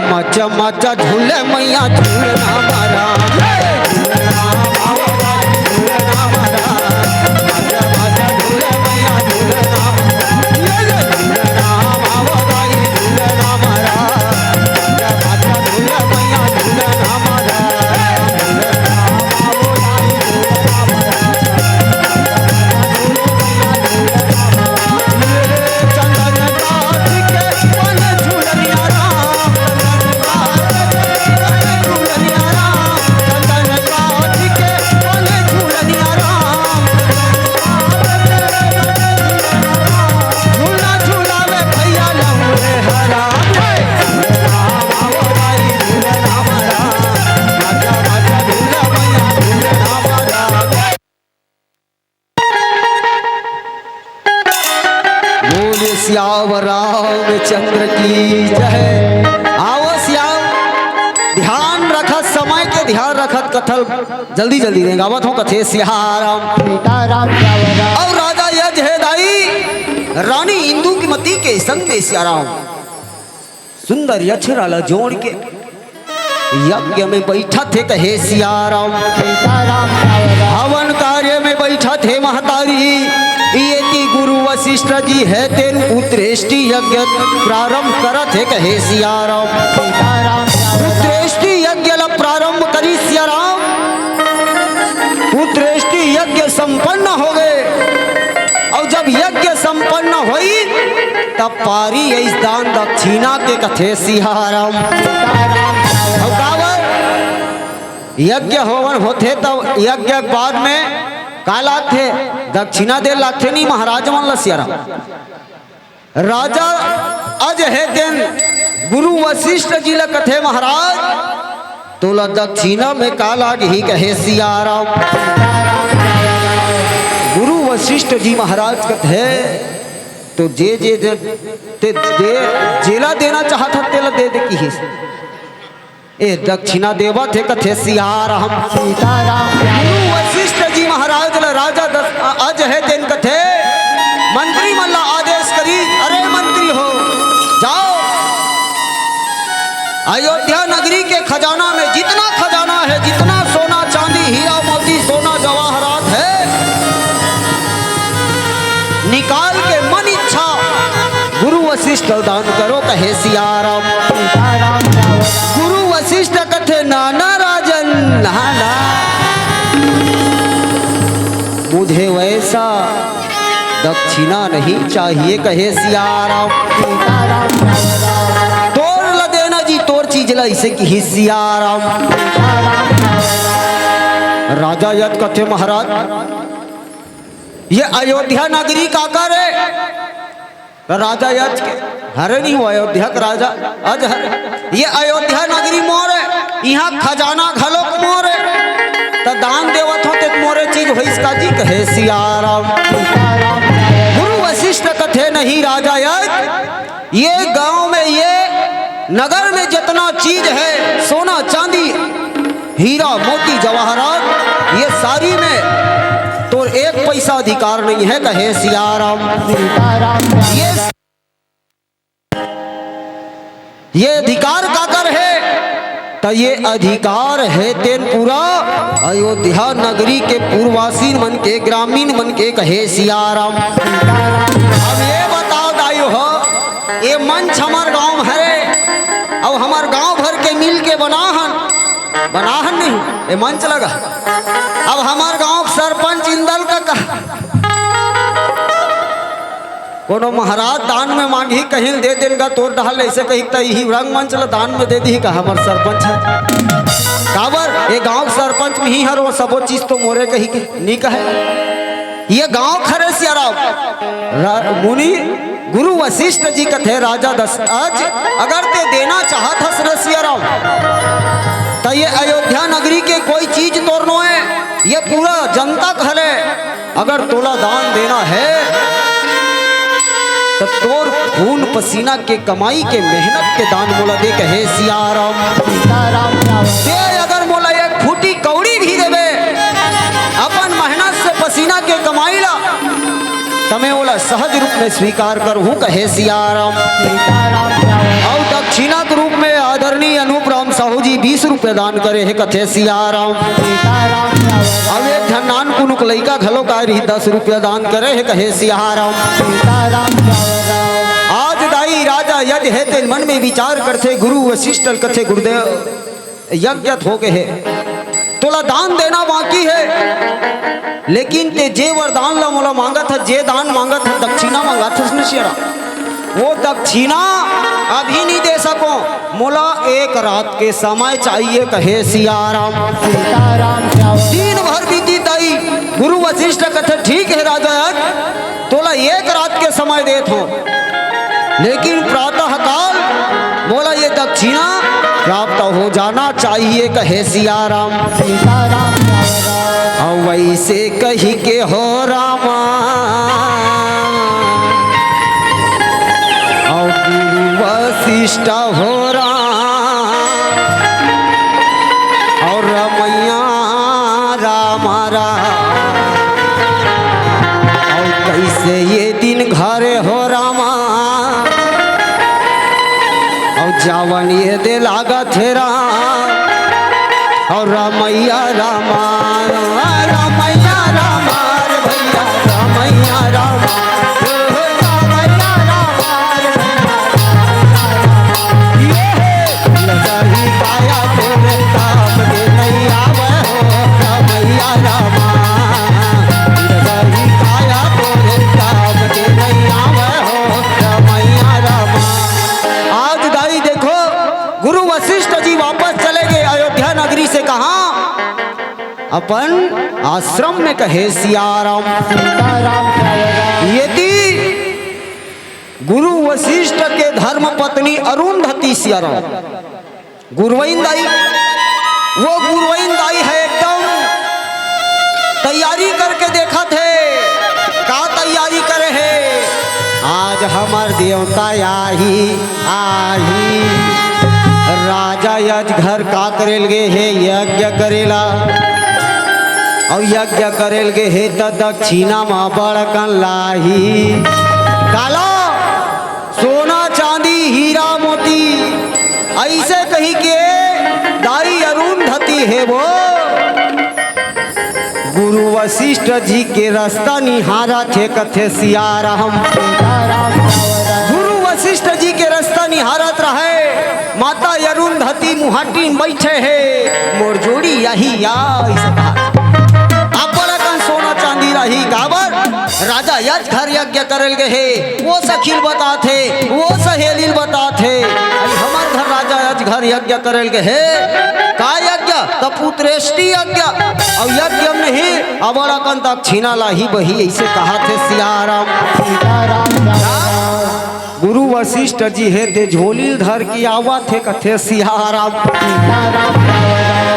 मचा मचा झूले मैया झूलना मारा झूलना मारा मचा मचा झूले मैया झूलना झूलना मावदाई झूलना मारा मचा मचा झूले मैया झूलना मारा श्याम रामचंद्र की जय। आओ श्याम ध्यान रखत समय के ध्यान रखत कथल जल्दी जल्दी देंगे आवत हो कथे सियाराम। और राजा यज है दाई रानी इंदुमती के संग में सियाराम सुंदर यछराला जोड़ के यज्ञ में बैठा थे कहे सियाराम। हवन कार्य में बैठा थे महतारी ये गुरु वशिष्ठ जी है तेन पुत्रेष्टि यज्ञ प्रारंभ करत है कहे सियाराम। पुत्रेष्टि यज्ञ ला प्रारंभ करी सियाराम। पुत्रेष्टि यज्ञ संपन्न हो गए और जब यज्ञ संपन्न हुई तब पारी इस दान दक्षिणा के कथे सिहाराम। अब काबर यज्ञ होवन होते तब यज्ञ के बाद में का लाथे दक्षिणा दे लाथे नहीं महाराज मन लसियाराम। राजा अज है दिन गुरु वशिष्ठ जी ल कथे महाराज तोला दक्षिणा में का लाग ही कहे सियाराम। गुरु वशिष्ठ जी महाराज कथे तो जे जे ते दे जेला देना चाहता तेला दे दे की ए दक्षिणा देवा थे कथे सियाराम सीताराम। गुरु वशिष्ठ जी महाराज ल राजा अज है दिन कथे मंत्री मल्ला आदेश करी अरे मंत्री हो जाओ अयोध्या नगरी के खजाना में जितना खजाना है जितना सोना चांदी हीरा मोती सोना जवाहरात है निकाल के मन इच्छा गुरु वशिष्ठ दान करो कहे सियाराम। गुरु वशिष्ठ कथे नाना राजन नाना मुझे वैसा दक्षिणा नहीं चाहिए कहे सियाराम। तोर ल देना जी तोर चीज ला इसे की सियाराम। राजा यद कथे महाराज ये अयोध्या नगरी का कर है राजा यज के हरे नहीं हो अयोध्या का राजा अज हरे ये अयोध्या नगरी मोर है यहाँ खजाना घलोक मोर है तो दान देवत होते मोरे चीज भैस का जी कहे सियाराम। गुरु वशिष्ठ कथे नहीं राजा यज ये गांव में ये नगर में जितना चीज है सोना चांदी हीरा मोती जवाहरात ये सारी में तो एक पैसा अधिकार नहीं है कहे सियाराम। ये अधिकार काकर है तो ये अधिकार है तेन पूरा अयोध्या नगरी के पूर्ववासी मन के ग्रामीण मन के कहे सियाराम। अब ये बताओ दायु हो ये मंच हमार गांव है अब हमार गांव भर के मिल के बनाहन नहीं ये मंच लगा अब हमार गांव सरपंच इंदल का कोनो महाराज दान में मांगी कहीं दे देगा तोर ढाल ऐसे कही ही रंग मंच ला दान में दे दी का हमार सरपंच है काबर ये गांव सरपंच में ही हर वो सबो चीज तो मोरे कही के नहीं कहे ये गांव खरे सियाराम। मुनि गुरु वशिष्ठ जी कथे राजा दशरथ अगर ते देना चाहत हस सियाराम तो ये अयोध्या नगरी के कोई चीज तोड़नो है ये पूरा जनता खले अगर तोला दान देना है तो तोर खून पसीना के कमाई के मेहनत के दान मोला दे कहे सियाराम। दे अगर मोला एक फूटी कौड़ी भी देवे अपन मेहनत से पसीना के कमाई ला तमें बोला सहज रूप में स्वीकार करूँ कहे सियाराम। और दक्षिणा के रूप में आदरणीय अनूप राम साहू जी 20 रुपये दान करे है कथे सियाराम। अब एक धनान कुनुक लइका घलो का रही 10 रुपया दान करे है कहे सियाराम। आज दाई राजा यज है तेन मन में विचार करते गुरु वशिष्ठ कथे गुरुदेव यज्ञ हो गए है तोला दान देना बाकी है लेकिन ते जे वरदान ला मोला मांगा था जे दान मांगा था दक्षिणा मांगा था नशियरा वो दक्षिणा अभी नहीं दे सको मोला एक रात के समय चाहिए कहे सियाराम। दिन भर बीती दाई गुरु वशिष्ठ कथे ठीक है राजा तोला एक रात के समय देत हो लेकिन प्रातः काल बोला ये दक्षिणा प्राप्त हो जाना चाहिए कहे सियाराम। वैसे कही के हो रामा और गुरु वशिष्ठ हो राम और रमैया रामा और कैसे ये दिन घरे हो रामा और जावन ये दे लागा थेरा और रमैया रामा रमैया रामा रे भैया रमैया रामा रमैया रामा लजाही पाया तेरे काम के नहीं आवे हो रमैया रामा लजाही पाया तेरे काम के नहीं आवे हो रमैया अपन आश्रम में कहे सियाराम। यदि गुरु वशिष्ठ के धर्म पत्नी अरुंधति सियाराम गुरवैन दाई, वो गुरवैन दाई है एकदम तैयारी करके देखा थे। का तैयारी करे है? आज हमार देवता आही राजा यज घर का करेल गे है यज्ञ करेला, और यज्ञ करेल गे है त दक्षिणा मा बड़कन लाही। काला सोना चांदी हीरा मोती ऐसे कही के दाई अरुंधति है वो गुरु वशिष्ठ जी के रास्ता निहारा थे कथे सियाराम। गुरु वशिष्ठ जी के रास्ता निहारत रहे, माता अरुंधति मुहाटी बैठे है मोर जोड़ी यही सोना चांदी रही गाबर। राजा यज घर यज्ञ करल गए है, वो सखील बताते वो सहेलील बताते हमार घर राजा यज घर यज्ञ करल गए है। का यज्ञ? तो पुत्रेष्टि यज्ञ, और यज्ञ में ही अबड़ा कन दक्षिणा लाही बही ऐसे कहा थे सियाराम। गुरु वशिष्ठ जी है ते झोली धर की आवा थे कथे सियाराम।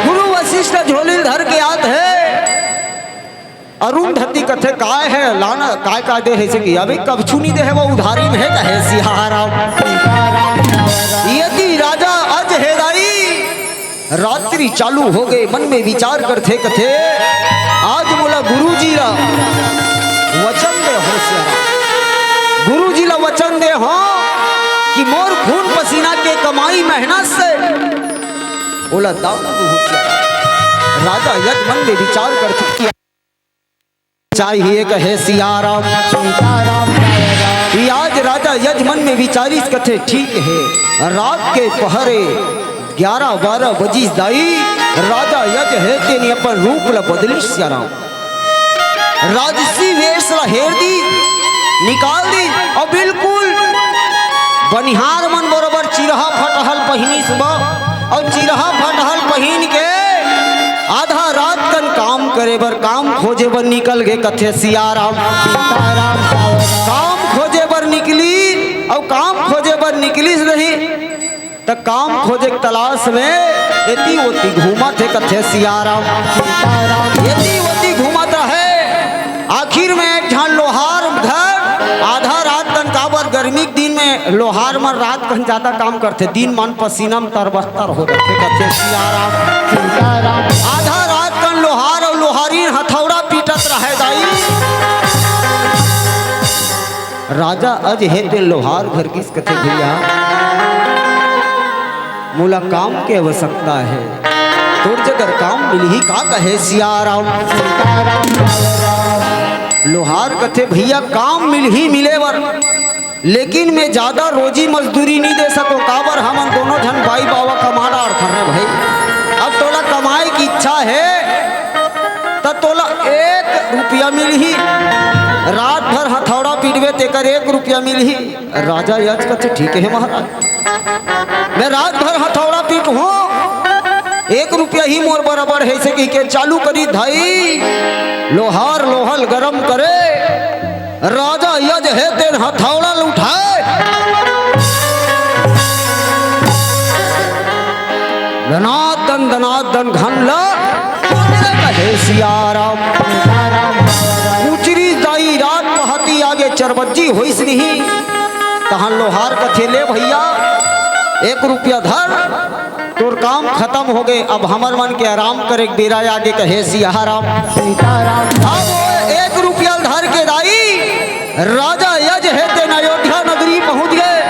गुरु वशिष्ठ झोली धर के आते है अरुंधति कथे काय है लाना काय दे है कि अभी कब छुनी दे है वो उधारी में है कहे सियाराम। यदि राजा अज है दाई रात्रि चालू हो गए, मन में विचार करते कथे आज बोला गुरुजी ला वचन दे हो सियाराम, गुरुजी ला वचन दे हो कि मोर खून पसीना के कमाई मेहनत से बोला दाऊ हो सियाराम। राजा यज मन में विचार करते चाहिए कहे सियाराम। आज राजा यज मन में विचारिस कथे ठीक है रात के पहरे 11-12 बजी दाई राजा यज है तेनी अपन रूप ला बदली सियाराम। राजसी वेश ला हेर दी निकाल दी और बिल्कुल बनिहार मन बरोबर चिरहा फटहल पहिनी सुबह, और चिरहा फटहल पहन के आधा रात कन काम करे बर काम खोजे बर निकल गए कथे सियाराम। काम खोजे बर निकली और काम खोजे बर निकली नहीं तो काम खोजे तलाश में एती ओती घूमा थे कथे सियाराम। एती ओती घूमत रहे, आखिर में एक झान लोहार घर आधा रात कन काबर गर्मी के दिन में लोहार में रात कन ज्यादा काम करते, दिन मन पसीना में तरबतर हो रखे कथे सियाराम। आधा रात कन लोहार और लोहारी हथौड़ा पीटत रहे दाई। राजा अज है ते लोहार घर किस कथे भैया मोला काम के आवश्यकता है, तोर जगर काम मिली का कहे सियाराम। लोहार कथे भैया काम मिल ही मिले बर, लेकिन मैं ज्यादा रोजी मजदूरी नहीं दे सको काबर हम दोनों जन भाई बाबा कमाना और कर रहे भाई। अब तोला कमाई की इच्छा है तो तोला 1 रुपया मिल ही, रात भर हथौड़ा पीटवे तेकर 1 रुपया मिल ही। राजा यज कथे ठीक है महाराज मैं रात भर हथौड़ा पीट हूँ 1 रुपया ही मोर बराबर है से के चालू करी धाई लोहार लोहल गरम करे। राजा यज है तेन हथौड़ा उठाए दनादन घन ला कहे सियाराम। उचरी दाई रात पहती आगे चरबज्जी होइस नहीं तहां लोहार कथे ले भैया 1 रुपया धर तोर काम खत्म हो गए, अब हमर मन के आराम करे बेरा आगे कहे सियाराम। अब 1 रुपया धर के दाई राजा यज है तेन अयोध्या नगरी पहुंच गए।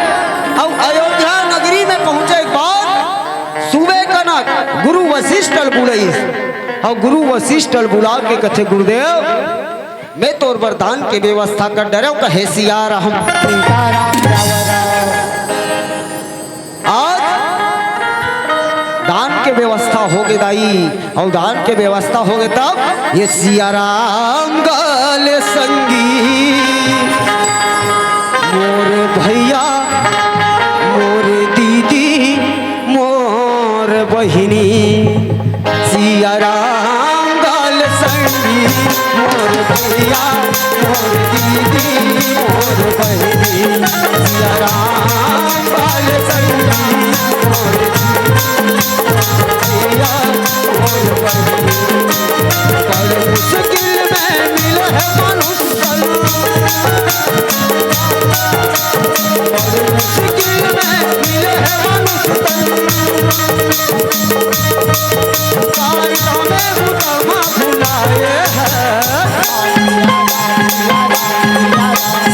अब अयोध्या नगरी में पहुंचे के बाद सुबह कनक गुरु वशिष्ठ बुलाई, और गुरु वशिष्ठ बुला के कथे गुरुदेव मैं तोर वरदान के व्यवस्था कर डरे कहे सियाराम। आज दान के व्यवस्था हो गई दाई, और दान के व्यवस्था हो गए तब ये सियाराम गले संगी मोर भैया मोर दीदी मोर बहिनी सियाराम मोर बहनी सिया राम बाल संगी मोर सिया मोर बहनी बड़ मुश्किल में मिले है मनुष्य बड़ मुश्किल में मिले है मनुष्य भुलाए हैं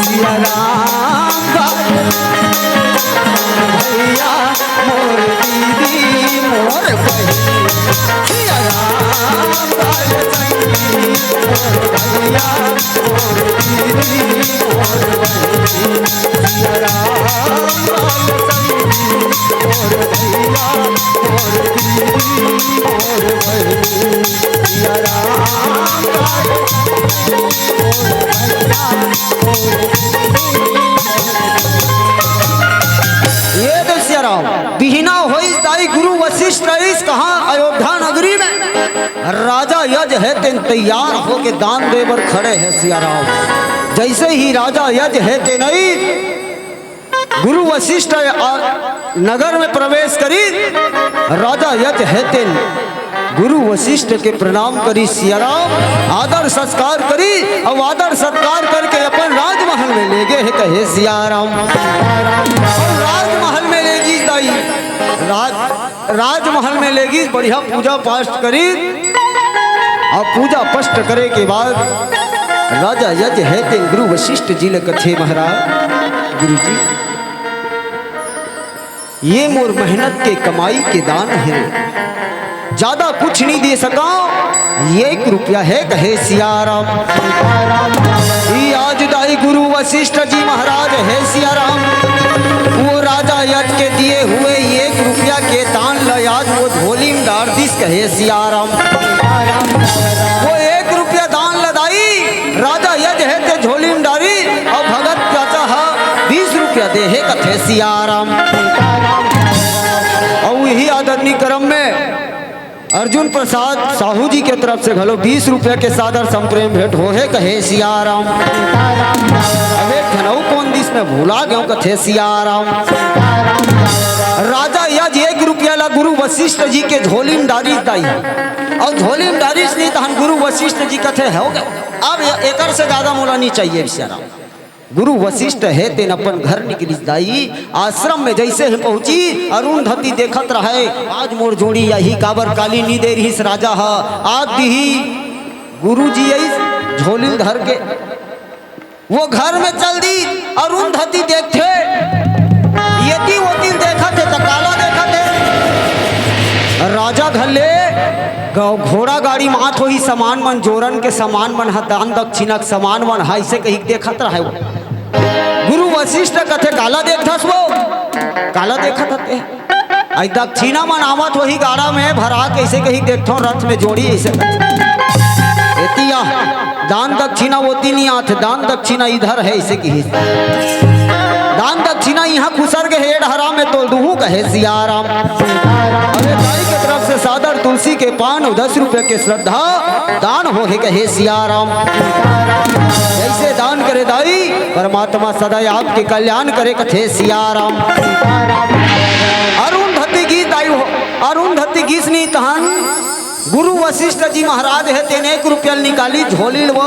सिया राम भैया मोर दीदी मोर बहनी सिया राम बाल संगी मोर भैया मोर दीदी मोर बहनी सिया राम बाल संगी मोर भैया मोर दीदी मोर बहनी सिया राम बाल मोर भैया मोर ये तो सिया राम बिहना होइस दाई गुरु वशिष्ठ रईस कहाँ अयोध्या नगरी में राजा यज है तेन तैयार होके दान देवर खड़े हैं सिया राम जैसे ही राजा यज है तेन गुरु वशिष्ठ नगर में प्रवेश करी राजा यज है तेन गुरु वशिष्ठ के प्रणाम करी सिया राम आदर संस्कार करी और आदर सत्कार करके अपन राजमहल में ले गए कहे सिया राम राजमहल में लेगी दाई राजमहल में लेगी बढ़िया पूजा पाठ करी और पूजा पष्ट करे के बाद राजा यज है तेन गुरु वशिष्ठ जी ने कथे महाराज गुरु जी ये मोर मेहनत के कमाई के दान है ज्यादा कुछ नहीं दे सका 1 रुपया है कहे सिया राम आज दाई गुरु वशिष्ठ जी महाराज है सिया राम वो राजा यज के दिए हुए 1 रुपया के दान लयाज वो झोली में डाल दिस कहे सिया राम वो 1 रुपया दान लदाई राजा यज है ते झोली में डाली और भगत चाचा 20 रुपया दे है कथे सिया राम और यही आदरणीय क्रम में अर्जुन प्रसाद साहू जी के तरफ से घलो 20 रुपया के सादर संप्रेम भेंट हो है कहे सिया राम अबे खनऊ कौन दिस में भूला गयो कथे सिया राम राजा यज 1 रुपया ला गुरु वशिष्ठ जी के झोली में डारी दाई और झोली में डारी नहीं तो गुरु वशिष्ठ जी कथे हो गए अब एकर से ज्यादा मोला नहीं चाहिए सिया राम गुरु वशिष्ठ है तेन अपन घर निकली दाई आश्रम में जैसे ही पहुंची अरुंधति देखत रहे आज मोर जोड़ी यही काबर काली नी दे रही राजा हा आज दी गुरु जी झोली धर के वो घर में चल दी अरुंधति देखते यदि वो दिन देखा थे तो काला देखा थे राजा घर ले घोड़ा गाड़ी मात हो ही सामान मन जोरन के सामान मन दान दक्षिणा सामान मन है से कहीं देखत रहे वो गुरु वशिष्ठ कथे काला देखता वो काला देखा था आई दक्षिणा मन आवत वही गाड़ा में भरा कैसे कहीं देखता रथ में जोड़ी ऐसे एतिया दान दक्षिणा होती नहीं आते दान दक्षिणा इधर है ऐसे की दान दक्षिणा यहाँ खुसर के हेड हरा में तोल दूँ कहे सिया राम अरे दाई के तरफ से सादर तुलसी के पान 10 रुपये के श्रद्धा दान हो है कहे सिया राम ऐसे दान करे दाई परमात्मा सदा आपके कल्याण करे कथे सिया राम अरुंधति गीत दाई हो अरुंधति गीत नहीं तहन गुरु वशिष्ठ जी महाराज है तेन 1 रुपया निकाली झोली वो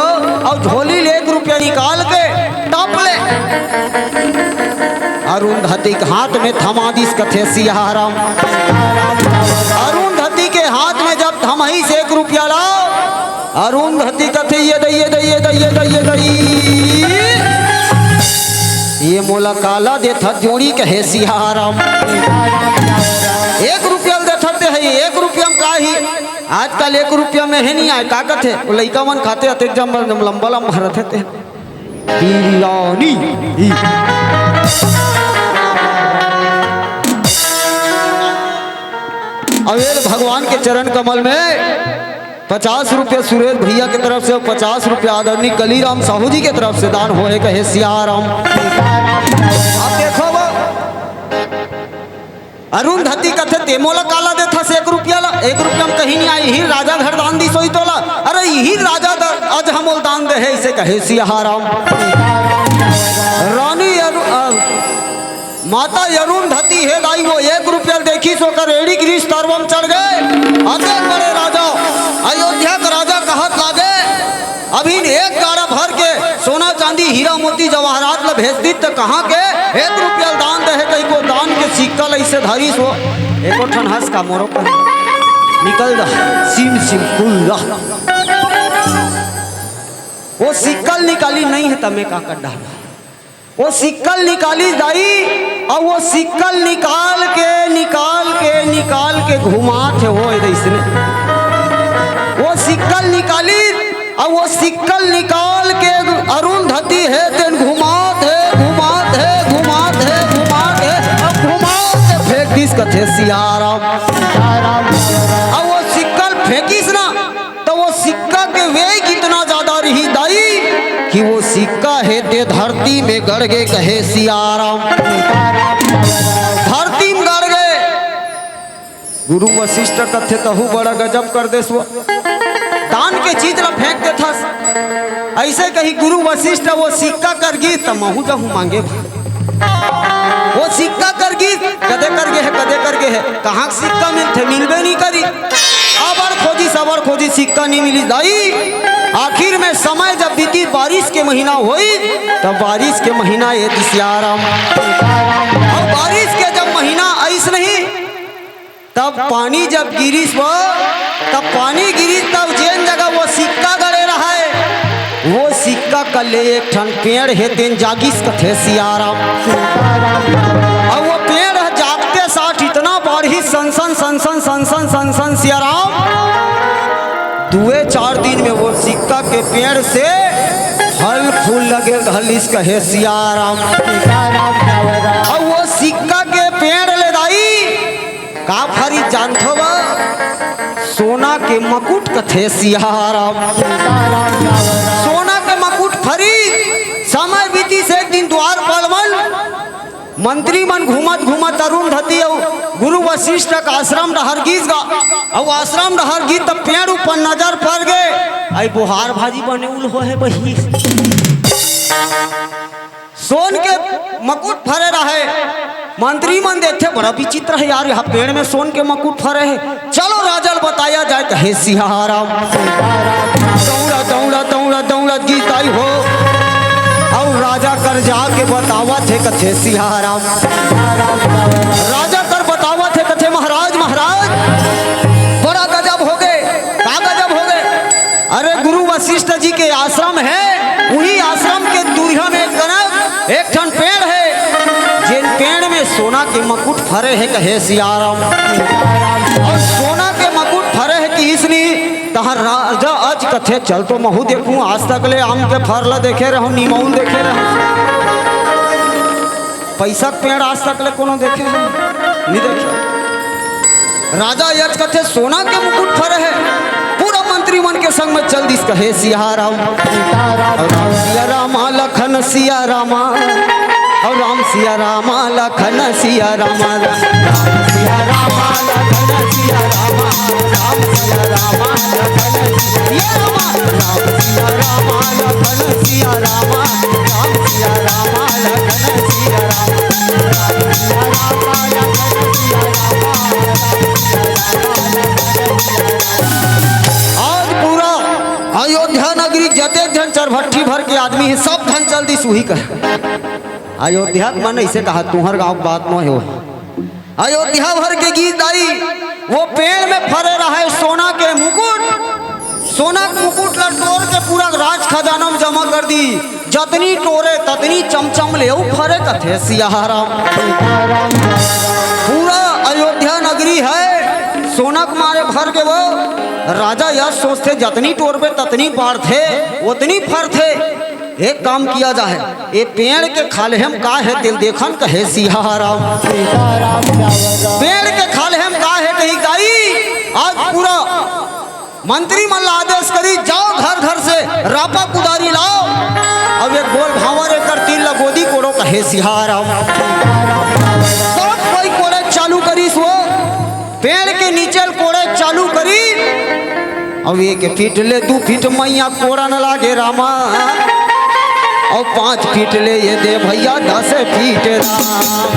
और झोली 1 रुपया निकाल के टप ले अरुंधति के हाथ में थमा दिस कथे सिया राम अरुंधति के हाथ में जब थमाई से 1 रुपया लाओ अरुंधति कथे ये दइए दइए दइए दइए दई ये मोला काला देथा जोड़ी कहे सिया राम 1 रुपया देते है 1 रुपया में का ही आजकल 1 रुपया में है नहीं आए का कथे लइका मन खाते आते एकदम लंबा लंबा रहते थे बिरयानी अवेल भगवान के चरण कमल में 50 रुपया सुरेश भैया की तरफ से और 50 रुपया आदरणीय कलीराम साहू जी की तरफ से दान होए कहे सिया राम। आप देखो वो अरुंधति कथे तेमोला काला देथा से 1 रुपया ला 1 रुपया में कहीं नहीं आई ही राजा घर दान दी सोई तोला अरे यही राजा आज हमोल दान दे है इसे कहे सिया राम। रानी माता अरुंधति है दाई वो 1 रुपया देखी सो कर एड़ी गिरीश तरवम चढ़ गए। अतः बड़े राजा अयोध्या का राजा कहत लागे अभी 1 गाड़ा भर के सोना चांदी हीरा मोती जवाहरात ला भेज दी तो कहाँ के 1 रुपया दान दे कई को दान के सिक्का ऐसे धारी सो एको ठन हंस का मोरो पर निकल जा सिम सिम कुल वो सिक्कल निकाली नहीं है तमें का कर डाला वो सिक्कल निकाली दाई और वो सिक्कल निकाल के घुमाते हो इसने वो सिक्कल निकाली और वो सिक्कल निकाल के अरुंधति है तेन घुमात है अब घुमाते फेंक दिस कथे सियाराम और वो सिक्कल फेंकिस ना तो वो सिक्का के वेग इतना ज्यादा रही दाई कि वो सिक्का है ते धरती में गड़ गए कहे सियाराम धरती में गड़ गए। गुरु वशिष्ठ कथे तहु बड़ा गजब कर दे सो दान के चीज ला फेंक दे था ऐसे कही गुरु वशिष्ठ वो सिक्का कर गी तो महू जहू मांगे वो सिक्का कर गी कदे कर गए है कहाँ सिक्का मिलते मिलबे नहीं करी सबर खोजी सिक्का नहीं मिली दाई। आखिर में समय जब बीती बारिश के महीना हुई तब बारिश के महीना ये सियाराम और बारिश के जब महीना ऐस नहीं तब पानी जब गिरीश वो तब पानी गिरी तब जेन जगह वो सिक्का गड़े रहा है वो सिक्का कल एक ठन पेड़ है तेन जागिस कथे सियाराम और वो पेड़ जागते साथ इतना बाढ़ी सन सियाराम 2-4 दिन में वो सिक्का के पेड़ से फल फूल लगे धलिस कहे सियाराम और वो सिक्का के पेड़ ले दाई का फरी जानथो बा सोना के मकुट कथे सियाराम सोना के मकुट फरी समय बीती से एक दिन द्वार पलवल मंत्री मन घूमत अरुंधति गुरु वशिष्ठ का आश्रम डहर गीस गा और आश्रम डहर गीत तब पेड़ ऊपर नजर पड़ गए आई बुहार भाजी बने उल हो है बही सोन के मकुट फरे रहे मंत्री मन देखे बड़ा विचित्र है यार यहाँ पेड़ में सोन के मकुट फरे है चलो राजल बताया जाए कहे सियाराम दौड़ा गीत आई हो और राजा कर जाके बतावा थे कथे सियाराम राजा कर बतावा थे कथे महाराज बड़ा गजब हो गए क्या गजब हो गए। अरे गुरु वशिष्ठ जी के आश्रम है उन्हीं आश्रम के दूरिया में एक ठन पेड़ है जिन पेड़ में सोना के मकुट फरे है कहे सियाराम और सोना के मकुट फरे है कि इसलिए तहाँ राजा आज कथे चल तो महू देखूं आज तक ले आम के फरला देखे रहो नीमौल देखे रहो पैसा पेड़ आज तक ले कोनो देखे नहीं देखे। राजा आज कथे सोना के मुकुट फरे है पूरा मंत्री मन के संग में चल दिस कहे सियाराम सिया रामा लखन सिया रामा और राम सिया रामा लखन सिया रामा सिया रामा लखन सिया रामा राम सिया रामा लखन सिया रामा राम सिया रामा लखन सिया रामा राम सिया रामा लखन सिया रामा सिया रामा लखन सिया रामा आज पूरा अयोध्या नगरी जते जन चरभट्टी भर के आदमी है सब धन चल दी सुही कहे अयोध्या मन ऐसे कहा तुहर गाँव बात न हो अयोध्या भर के गीत आई वो पेड़ में फरे रहा है सोना के मुकुट लटोर के पूरा राज खजाना में जमा कर दी जतनी टोरे ततनी चमचम ले फरे कथे सियाराम पूरा अयोध्या नगरी है सोना के मारे भर के वो राजा यह सोचते जतनी टोर पे ततनी बाढ़ थे उतनी फर थे एक काम किया जाए ये पेड़ के खाले हम का है दिल देखन कहे सियाराम पेड़ के खाले हम का है कहीं गाई आज पूरा मंत्री मन आदेश करी जाओ घर से रापा कुदारी लाओ अब एक गोल भावर एक तीन लगोदी कोड़ो कहे सियाराम सब कोई कोड़े चालू करी सो पेड़ के नीचे कोड़े चालू करी अब 1 फीट ले 2 फीट मैया कोड़ा न लागे रामा और 5 फीट ले ये दे भैया 10 feet Ram.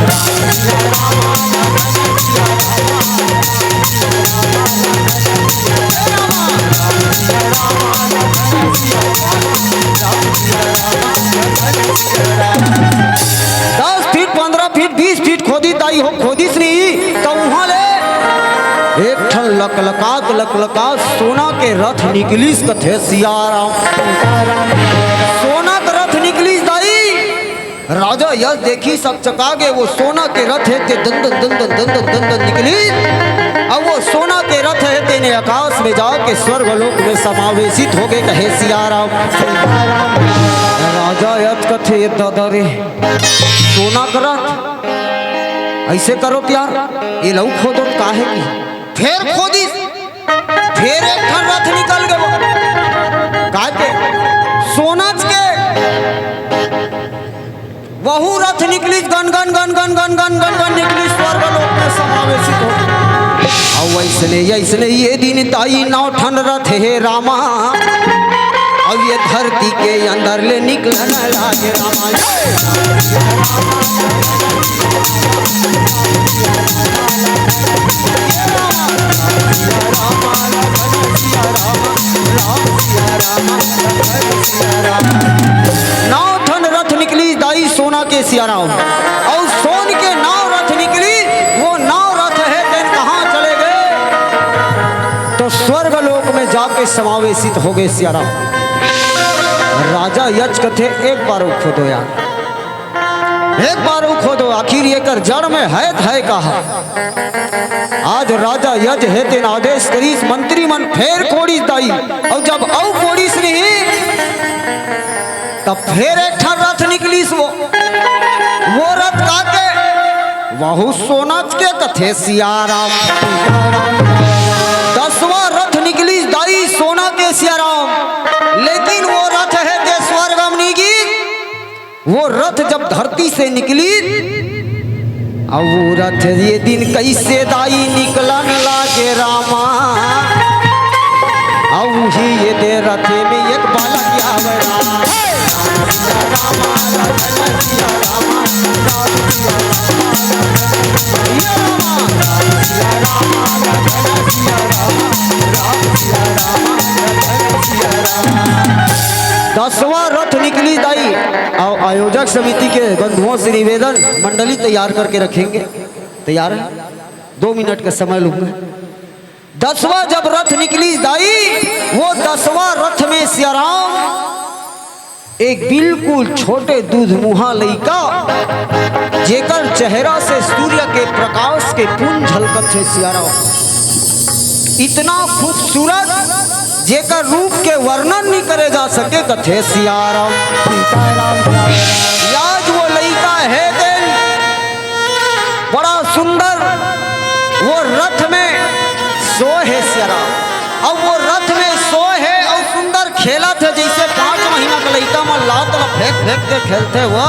Feet 15 feet 20 feet खोदी ताई हो खोदी श्री तो वहां ले एक ठन लकलका सोना के रथ निकलीस कथे सियाराम। सोना का रथ निकलीस दाई राजा यश देखी सब चका गए। वो सोना के रथ है ते दंदन निकली। अब वो सोना के रथ है तेने आकाश में जाके स्वर्ग लोक में समावेशित हो गए कहे सियाराम। राजा यश कथे दादा रे सोना का रथ ऐसे करो प्यार ये लऊ खोदो काहे की फिर खोदी फिर एक ठन रथ निकल गए काहे सोना के वहू रथ निकली gun gun gun gun gun gun gun gun निकली स्वर्ग लोक में समावेशित हो। और ऐसने ये दिन ताई 9 ठन रथ है रामा। अब ये धरती के अंदर ले निकलने लागे रामा। नाव ठन रथ निकली दाई सोना के सियाराम। और सोन के नाव रथ निकली वो नाव रथ है दिन कहाँ चले गए तो स्वर्ग लोक में जाके समावेशित हो गए सियाराम। राजा यज कथे एक बार खोदो यार एक बार खोदो आखिर ये कर जड़ में है कहा। आज राजा यज है तेन आदेश करीस मंत्री मन फेर कोड़ी दाई। और जब औ कोड़ीस नहीं तब फिर एक ठन रथ निकलीस वो रथ काके वहु सोना के कथे सियाराम। 10वां रथ निकली दाई सोना के सियाराम। लेकिन वो रथ है के स्वर्गमनी की वो रथ जब धरती से निकली अब वो रथ ये दिन कैसे दाई निकलन लागे रामा। अब ही ये दे रथे में एक बालक आवे रामा। दसवां रथ निकली दाई। और आयोजक समिति के बंधुओं से निवेदन मंडली तैयार करके रखेंगे। तैयार है 2 मिनट का समय लूंगा। 10वां जब रथ निकली दाई वो 10वां रथ में सियाराम एक बिल्कुल छोटे दूध मुहा लइका जेकर चेहरा से सूर्य के प्रकाश के पुंज झलकत है सियाराम। इतना खूबसूरत जेकर रूप के वर्णन नहीं करे जा सके कथे सियाराम। आज वो लइका है दिन बड़ा सुंदर वो रथ में सो है सियाराम। अब वो रथ में सो है और सुंदर खेला थे जैसे 5 महीना का लइका में लात फेंक के खेलते वो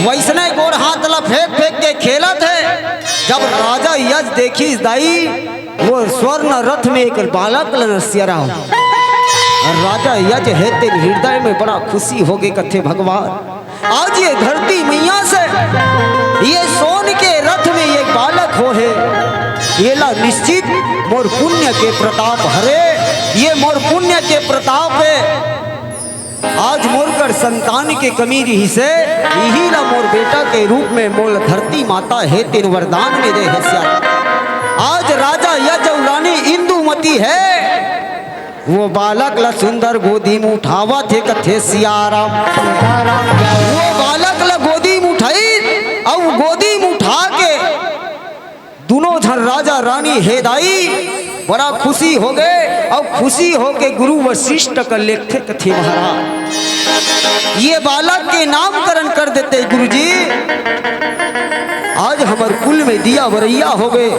वैसने गोड़ हाथ फेंक के खेला थे। जब राजा यज देखी दाई वो स्वर्ण रथ में एक बालक सियाराम। राजा यज है तेरे हृदय में बड़ा खुशी हो गई कथे भगवान। आज ये धरती मैया से ये सोन के रथ में एक बालक हो है ये ला निश्चित मोर पुण्य के प्रताप हरे। ये मोर पुण्य के प्रताप है। आज मोर कर संतान के कमी रही से यही ला मोर बेटा के रूप में मोल धरती माता है तेन वरदान में दे है सियाराम। आज राजा यज रानी इंदुमती है वो बालक ला सुंदर गोदी में उठावा थे कथे सियाराम। वो बालक ला गोदी में उठाई और गोदी में उठा के दोनों जन राजा रानी है दाई बड़ा खुशी हो गए। और खुशी हो के गुरु वशिष्ठ का लेखे कथे महाराज ये बालक के नामकरण कर देते गुरुजी। आज हमार कुल में दिया वरैया हो गए।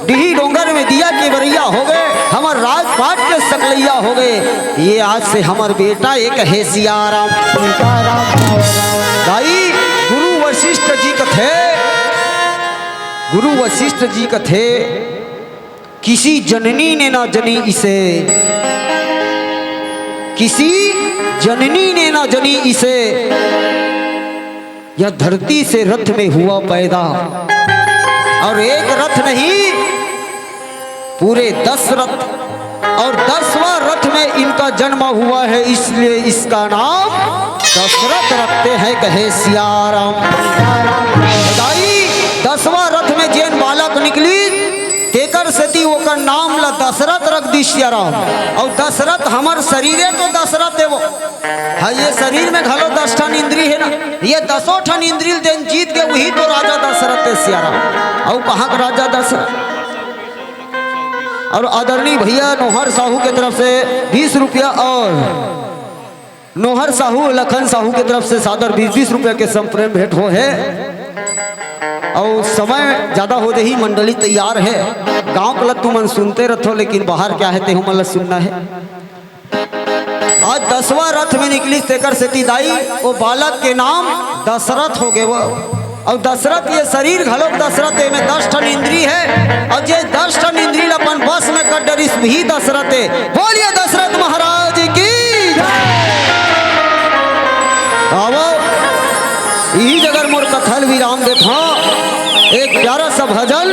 डिही डोंगर में दिया के वरैया हो गए। हमार राजपाट के सकलैया हो गए। ये आज से हमार बेटा एक है सियाराम। भाई गुरु वशिष्ठ जी कथे गुरु वशिष्ठ जी कथे किसी जननी ने ना जनी इसे किसी जननी ने ना जनी इसे, यह धरती से रथ में हुआ पैदा। और एक रथ नहीं, पूरे 10 रथ, और 10वां रथ में इनका जन्म हुआ है, इसलिए इसका नाम दशरथ रखते हैं, कहे सियाराम। 10वां रथ में जैन बालक निकली, तेकर सेती ओकर नाम ला दशरथ रख दी सियाराम। और दशरथ हमार शरीरे तो दशरथ है वो, हाँ ये शरीर में घलो 10 ठन इंद्री है ना, ये 10 ठन इंद्री देन जीत के वही तो राजा दशरथ है सियाराम। और कहाँ का राजा दशरथ। और आदरणीय भैया नौहर साहू के तरफ से 20 रुपया, और नौहर साहू लखन साहू के तरफ से सादर 20-20 रुपया के संप्रेम भेंट हो है। और समय ज्यादा हो ही मंडली तैयार है, गांव का तू मन सुनते रहो, लेकिन बाहर क्या है तेहू मन सुनना है। आज 10वां रथ में निकली तेकर सेती दाई, वो बालक के नाम दशरथ हो गए वो। और दशरथ ये शरीर घलोक दशरथ है, में 10 ठन इंद्री है, और जे 10 ठन इंद्री अपन बस में कर डरिस भी दशरथ है। बोलिए दशरथ महाराज की आवो। यही जगह मोर कथल विराम देखा, एक प्यारा सा भजन,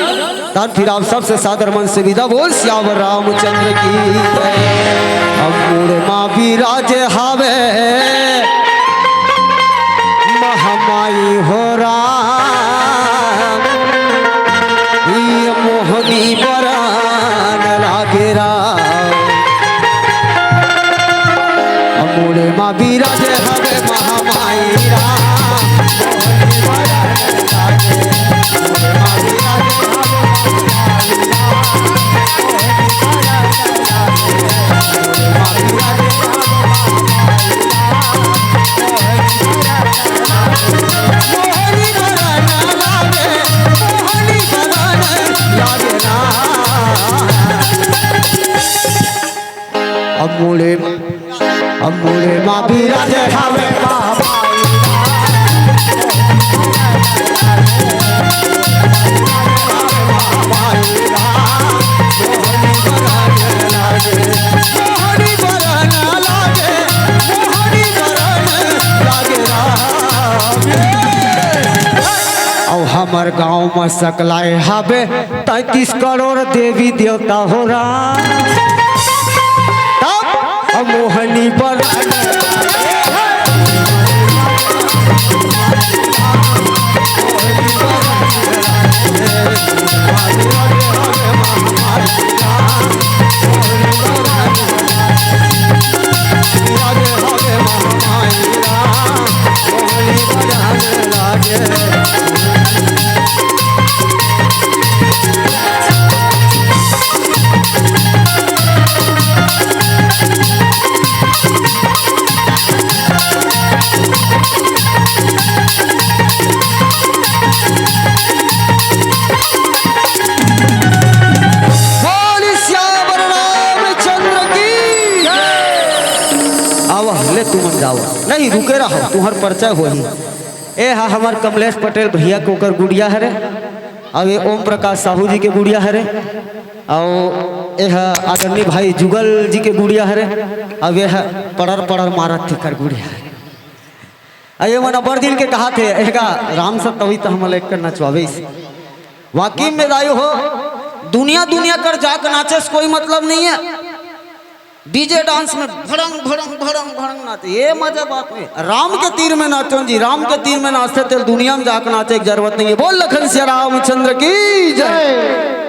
तब फिर आप सबसे सादर मन से विदा बोल सियावर रामचंद्र की जय। अमूर माँ विराज हावे महामाई हो राम, ये मोहनी बरान लागे राम। अमूर माँ विराज हावे महामाई राम, मोहनी बरान लागे। अमूले माँ विराज हावे हमार गाँव में सकलाए हावे 33 करोड़ देवी देवता हो रहा, तब मोहनी पर नहीं रुके रहो, तुम्हार परिचय हो ही। ए हा हमार कमलेश पटेल भैया को कर गुड़िया है रे, अब ये ओम प्रकाश साहू जी के गुड़िया है रे, और ये आदरणीय भाई जुगल जी के गुड़िया है रे, अब ये पड़र मारत थी कर गुड़िया है। ये मन बड़ दिन के कहा थे एगा राम सब तभी तो हम लेकर नचवावे, वाकई में दायु हो दुनिया कर जाकर नाचे से कोई मतलब नहीं है। डीजे डांस में भड़ंग भड़ंग भड़ंग भड़ंग नाचे, ये मजा बात में राम के तीर में नाचो जी, राम के तीर में नाचते थे दुनिया में जाकर नाचे की जरूरत नहीं है। बोल लखन सिया रामचंद्र की जय।